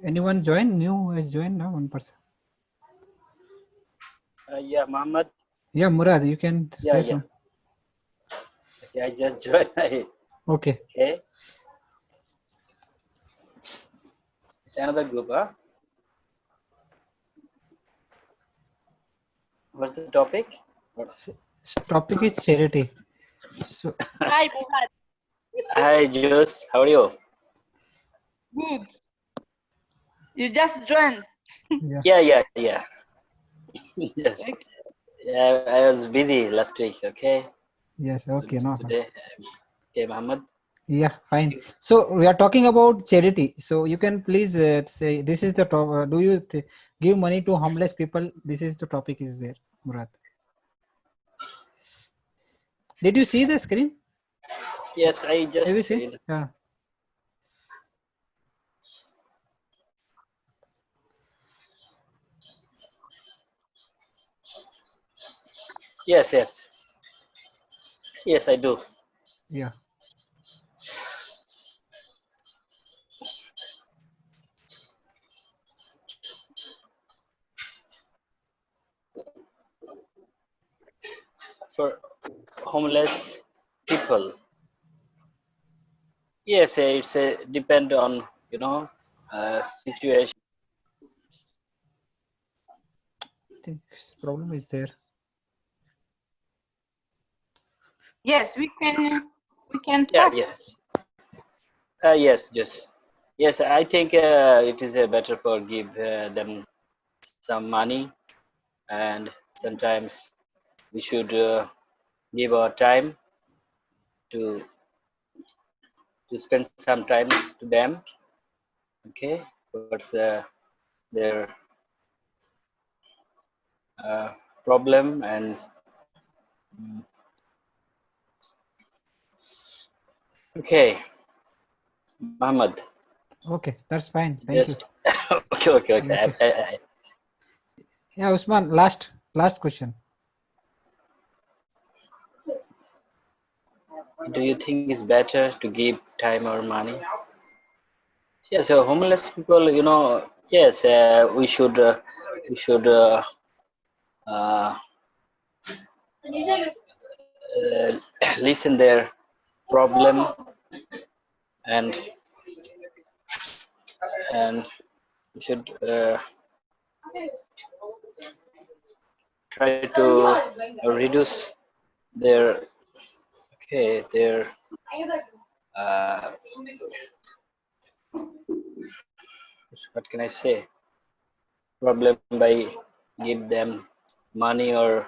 Anyone join? New has joined now, one person. Yeah, Mohammed. Yeah, Murad, you can say some. Okay, I just joined. Okay. Okay. It's another group, huh? What's the topic? Topic is charity. So, Hi, Murad. hi, Jules. How are you? Good. You just joined. Yeah. Yes. Okay. Yeah, I was busy last week. Okay. Yes. Okay. No. Today. Okay, Mohammed. Yeah, fine. So we are talking about charity. So you can please say this is the top. Do you give money to homeless people? This is the topic. Is there, Murad? Did you see the screen? Yes, I just. Have you seen? Yeah. Yes. Yes, I do. Yeah. For homeless people. Yes, it's depend on situation. I think problem is there. Yes, we can Yeah, pass. yes. I think it is better for give them some money, and sometimes we should give our time to spend some time to them. Okay, what's their problem and. Okay, Mohammed. Okay, that's fine. Thank you. Okay. Yeah, Usman. Last question. Do you think it's better to give time or money? Yeah, so homeless people, yes, we should listen their problem and we should try to reduce their Okay, there. Uh, what can I say? Problem by give them money or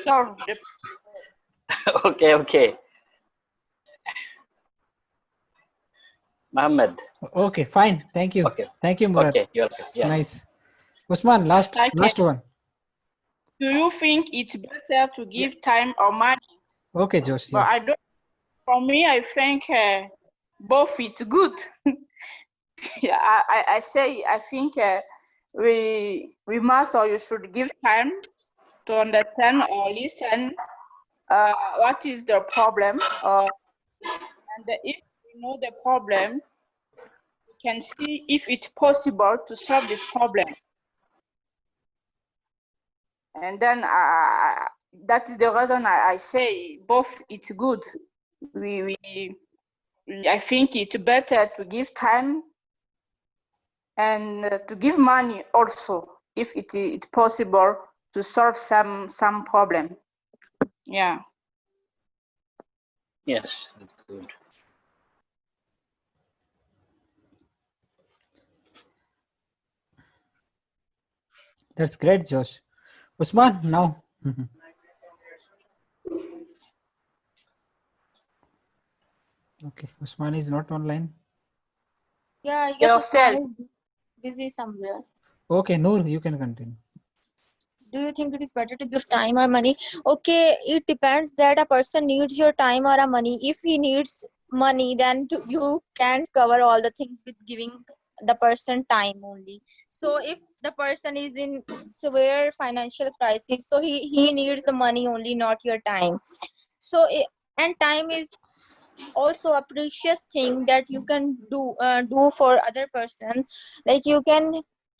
Solve the okay. Mohammed. Okay, fine. Thank you. Okay. Thank you, Murad. Okay, you're welcome. Yeah. Nice. Usman, last like one. do you think it's better to give time or money? Okay, Josh. But Yeah. I don't. For me, I think both it's good. Yeah, I say I think we must or you should give time to understand or listen what is the problem, and if we know the problem, we can see if it's possible to solve this problem. And then that is the reason I say both it's good. I think it's better to give time and to give money also if it's possible to solve some problem. Yeah. Yes, that's good. That's great, Josh. Usman, now. Okay, Usman is not online. Yeah, I guess Yourself. Usman is busy somewhere. Okay, Noor, you can continue. Do you think it is better to give time or money? Okay, it depends that a person needs your time or a money. If he needs money, then you can't cover all the things with giving the person time only. So if the person is in severe financial crisis, so he needs the money only, not your time. So and time is also a precious thing that you can do for other person. Like you can,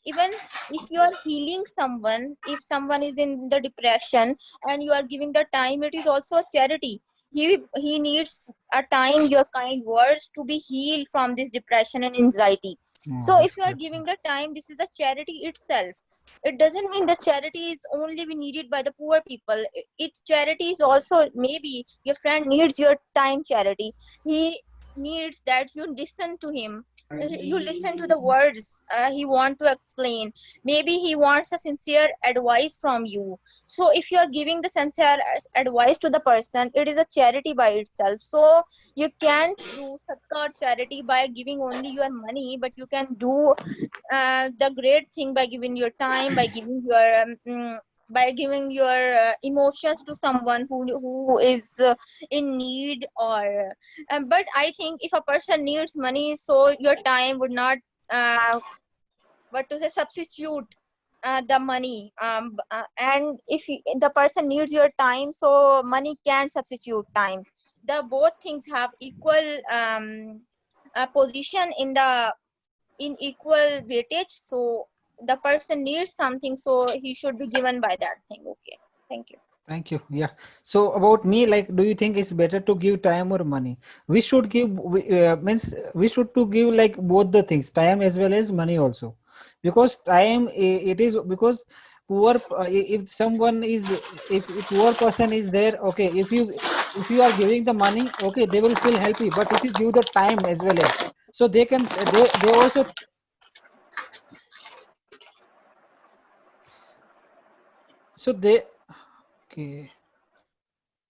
even if you are healing someone, if someone is in the depression and you are giving the time, it is also a charity. He needs a time, your kind words, to be healed from this depression and anxiety. So if you are giving the time, this is the charity itself. It doesn't mean the charity is only be needed by the poor people. It charity is also, maybe your friend needs your time charity. He needs that you listen to him, you listen to the words he want to explain. Maybe he wants a sincere advice from you. So if you are giving the sincere advice to the person, it is a charity by itself. So you can't do sadaqah or charity by giving only your money, but you can do the great thing by giving your time, by giving your emotions to someone who is in need. Or but I think if a person needs money, so your time would not what to say, substitute the money. And if the person needs your time, so money can't substitute time. The both things have equal position in equal weightage. So the person needs something, so he should be given by that thing. Okay, thank you. Thank you. Yeah. So about me, like, do you think it's better to give time or money? We should give, means we should to give like both the things, time as well as money also, because time it is because poor if someone is if poor person is there, okay, if you are giving the money, okay, they will feel happy. But if you give the time as well as, so they can they also. So they, okay.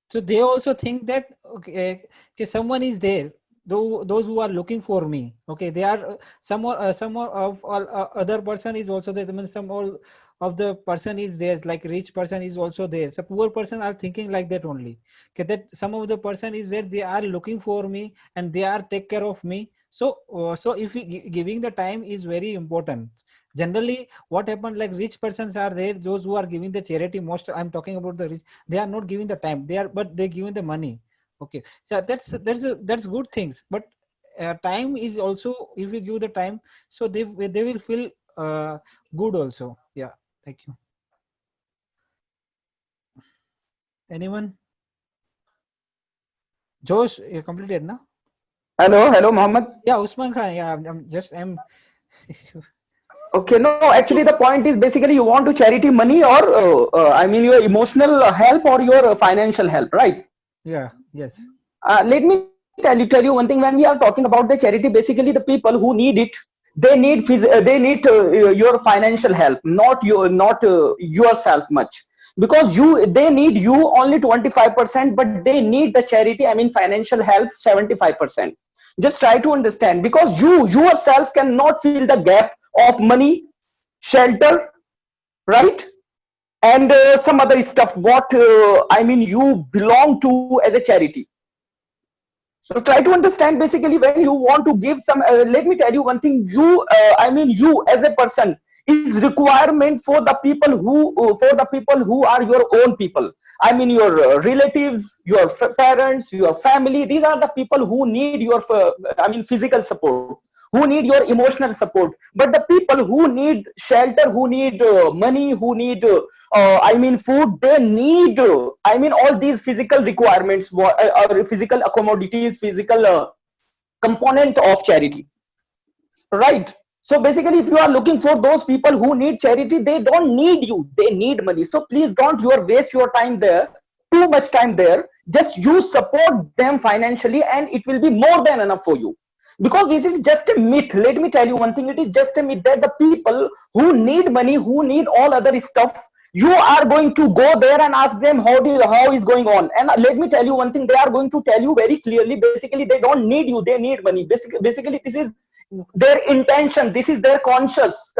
So they also think that, okay, someone is there. Those who are looking for me, okay, they are some of all other person is also there. I mean, some all of the person is there, like rich person is also there. So poor person are thinking like that only. Okay, that some of the person is there. They are looking for me and they are take care of me. So so if we giving the time is very important. Generally, what happened, like rich persons are there. Those who are giving the charity, most I'm talking about the rich, they are not giving the time, they are, but they giving the money. Okay, so that's good things. But time is also, if you give the time, so they will feel good also. Yeah, thank you. Anyone? Josh, you completed now? Hello, Mohammed. Yeah, Usman Khan. Yeah, I'm Okay, no, actually the point is basically you want to charity money or I mean your emotional help or your financial help, right? Yeah. Yes. Let me tell you one thing. When we are talking about the charity, basically the people who need it, they need your financial help, not yourself much, because they need you only 25%, but they need the charity, I mean financial help 75%. Just try to understand, because you yourself cannot fill the gap of money, shelter, right, and some other stuff what I mean you belong to as a charity. So try to understand, basically when you want to give some, let me tell you one thing, I mean you as a person is requirement for the people who are your own people. I mean your relatives, your parents, your family. These are the people who need your, I mean physical support, who need your emotional support. But the people who need shelter, who need money, who need I mean food, they need I mean all these physical requirements, or physical commodities, physical component of charity, right? So basically if you are looking for those people who need charity, they don't need you, they need money. So please don't waste your time there, too much time there. Just you support them financially and it will be more than enough for you. Because this is just a myth. Let me tell you one thing, it is just a myth that the people who need money, who need all other stuff, you are going to go there and ask them how is going on. And let me tell you one thing, they are going to tell you very clearly, basically they don't need you, they need money. Basically this is their intention, this is their conscience,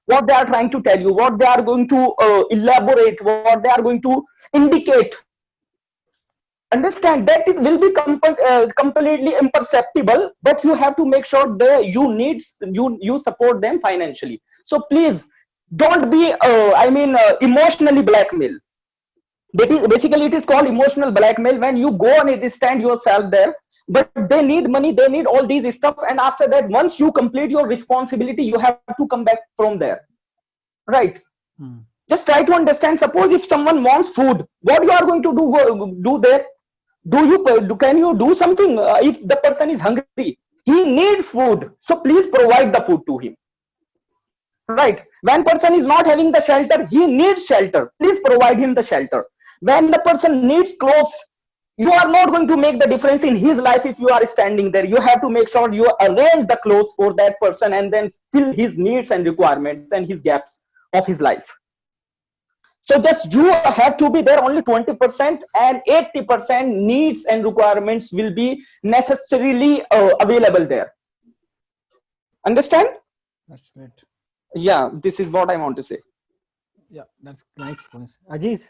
what they are trying to tell you, what they are going to elaborate, what they are going to indicate. Understand that it will be completely imperceptible, but you have to make sure that you support them financially. So please don't be emotionally blackmail. That is basically, it is called emotional blackmail, when you go and stand yourself there, but they need money, they need all these stuff, and after that once you complete your responsibility, you have to come back from there, right? Just try to understand. Suppose if someone wants food, what you are going to do there? Can you do something? If the person is hungry, he needs food, so please provide the food to him, right? When person is not having the shelter, he needs shelter, please provide him the shelter. When the person needs clothes, you are not going to make the difference in his life if you are standing there. You have to make sure you arrange the clothes for that person and then fill his needs and requirements and his gaps of his life. So just you have to be there only 20%, and 80% needs and requirements will be necessarily available there. Understand? That's great. Yeah, this is what I want to say. Yeah, that's nice points. Aziz.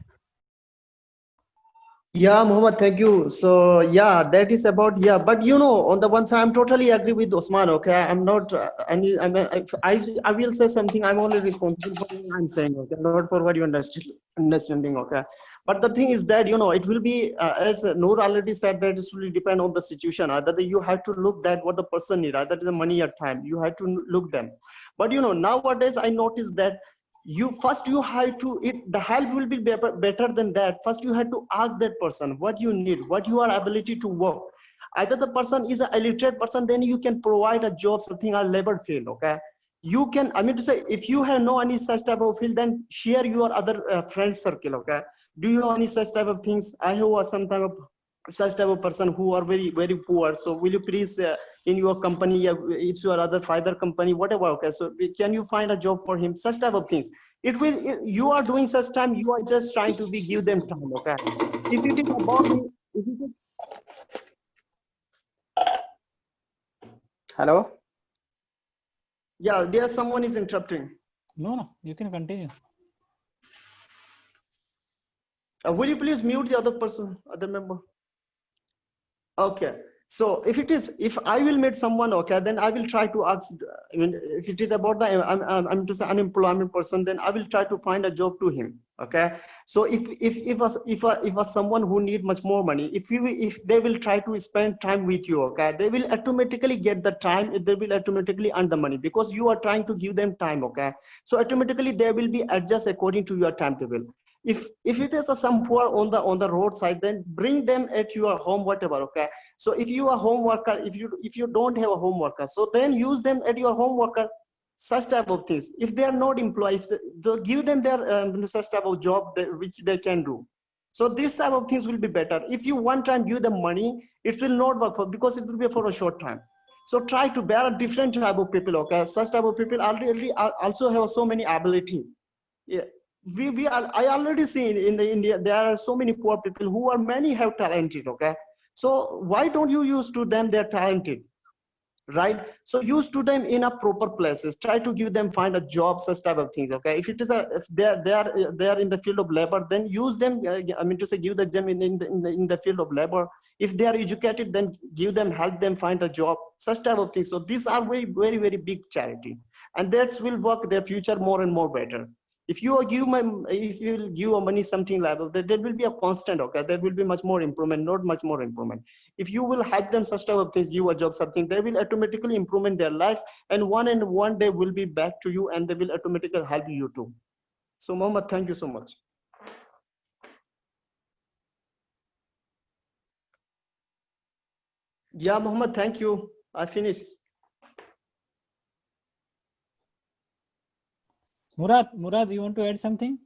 Yeah, Mohammed, thank you. So yeah, that is about, yeah, but you know, on the one side, I'm totally agree with Osman. Okay, I'm not. I will say something. I'm only responsible for what I'm saying. Okay, not for what you understanding. Okay, but the thing is that, you know, it will be as Noor already said, that it will depend on the situation. Either you have to look that what the person need, either the money or time. You have to look them. But you know, nowadays I notice that you have to, the help will be better than that. First you have to ask that person what you need, what you are ability to work. Either the person is an illiterate person, then you can provide a job, something or labor field. Okay, you can, I mean to say, if you have no any such type of field, then share your other friends circle. Okay, do you have any such type of things? I have some type of such type of person who are very very poor, so will you please in your company, it's your other father company, whatever. Okay, so can you find a job for him? Such type of things. It will, you are doing such time, you are just trying to give them time. Okay, if it is about me, Hello. Yeah, there's someone is interrupting. No, you can continue. Will you please mute the other person, other member? Okay, so if I will meet someone, okay, then I will try to ask. I mean, if it is about the I'm to say unemployment person, then I will try to find a job to him. Okay, so if someone who need much more money, if they will try to spend time with you, okay, they will automatically get the time. They will automatically earn the money because you are trying to give them time. Okay, so automatically they will be adjust according to your timetable. If it is some poor on the roadside, then bring them at your home, whatever. Okay, so if you are home worker, if you don't have a home worker, so then use them at your home worker. Such type of things. If they are not employed, give them their such type of job which they can do. So this type of things will be better. If you one time give them money, it will not work for, because it will be for a short time. So try to bear a different type of people. Okay, such type of people already also have so many ability. Yeah, I already see in the India there are so many poor people who are many have talented. Okay, so why don't you use to them they're talented, right? So use to them in a proper places. Try to give them find a job, such type of things. Okay, if it is if they are in the field of labor, then use them. I mean to say, give them in the field of labor. If they are educated, then give them, help them find a job, such type of things. So these are very big charity, and that will work their future more and more better. If you will give a money something like that, there will be a constant. Okay, there will be much more improvement, not much more improvement. If you will help them such type of things, give a job, something, they will automatically improve their life, and one day will be back to you, and they will automatically help you too. So Mohammed, thank you so much. Yeah, Mohammed, thank you. I finished. Murad, you want to add something?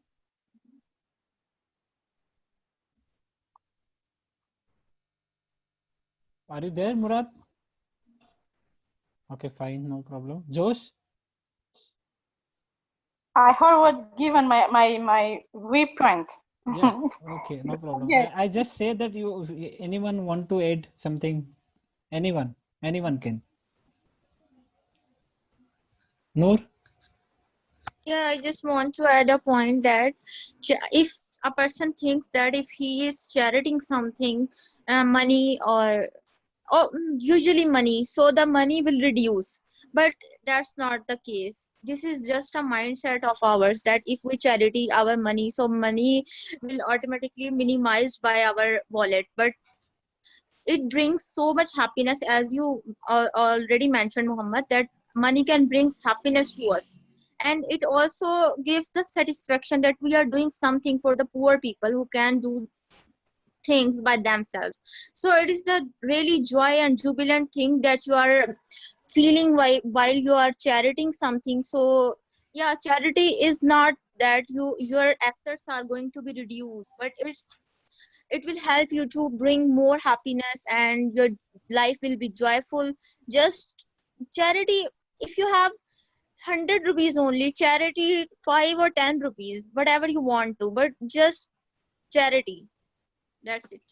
Are you there, Murad? Okay, fine, no problem. Josh? I heard what given my viewpoint. Yeah, okay, no problem. Yes. I just say that anyone want to add something? Anyone can. Noor? Yeah, I just want to add a point that if a person thinks that if he is charioting something, money or usually money, so the money will reduce. But that's not the case. This is just a mindset of ours that if we charity our money, so money will automatically minimized by our wallet. But it brings so much happiness, as you already mentioned, Muhammad, that money can bring happiness to us, and it also gives the satisfaction that we are doing something for the poor people who can do things by themselves. So it is the really joy and jubilant thing that you are feeling while you are charitying something. So yeah, charity is not that your assets are going to be reduced, but it will help you to bring more happiness, and your life will be joyful. Just charity, if you have 100 rupees only, charity 5 or 10 rupees, whatever you want to, but just charity. That's it.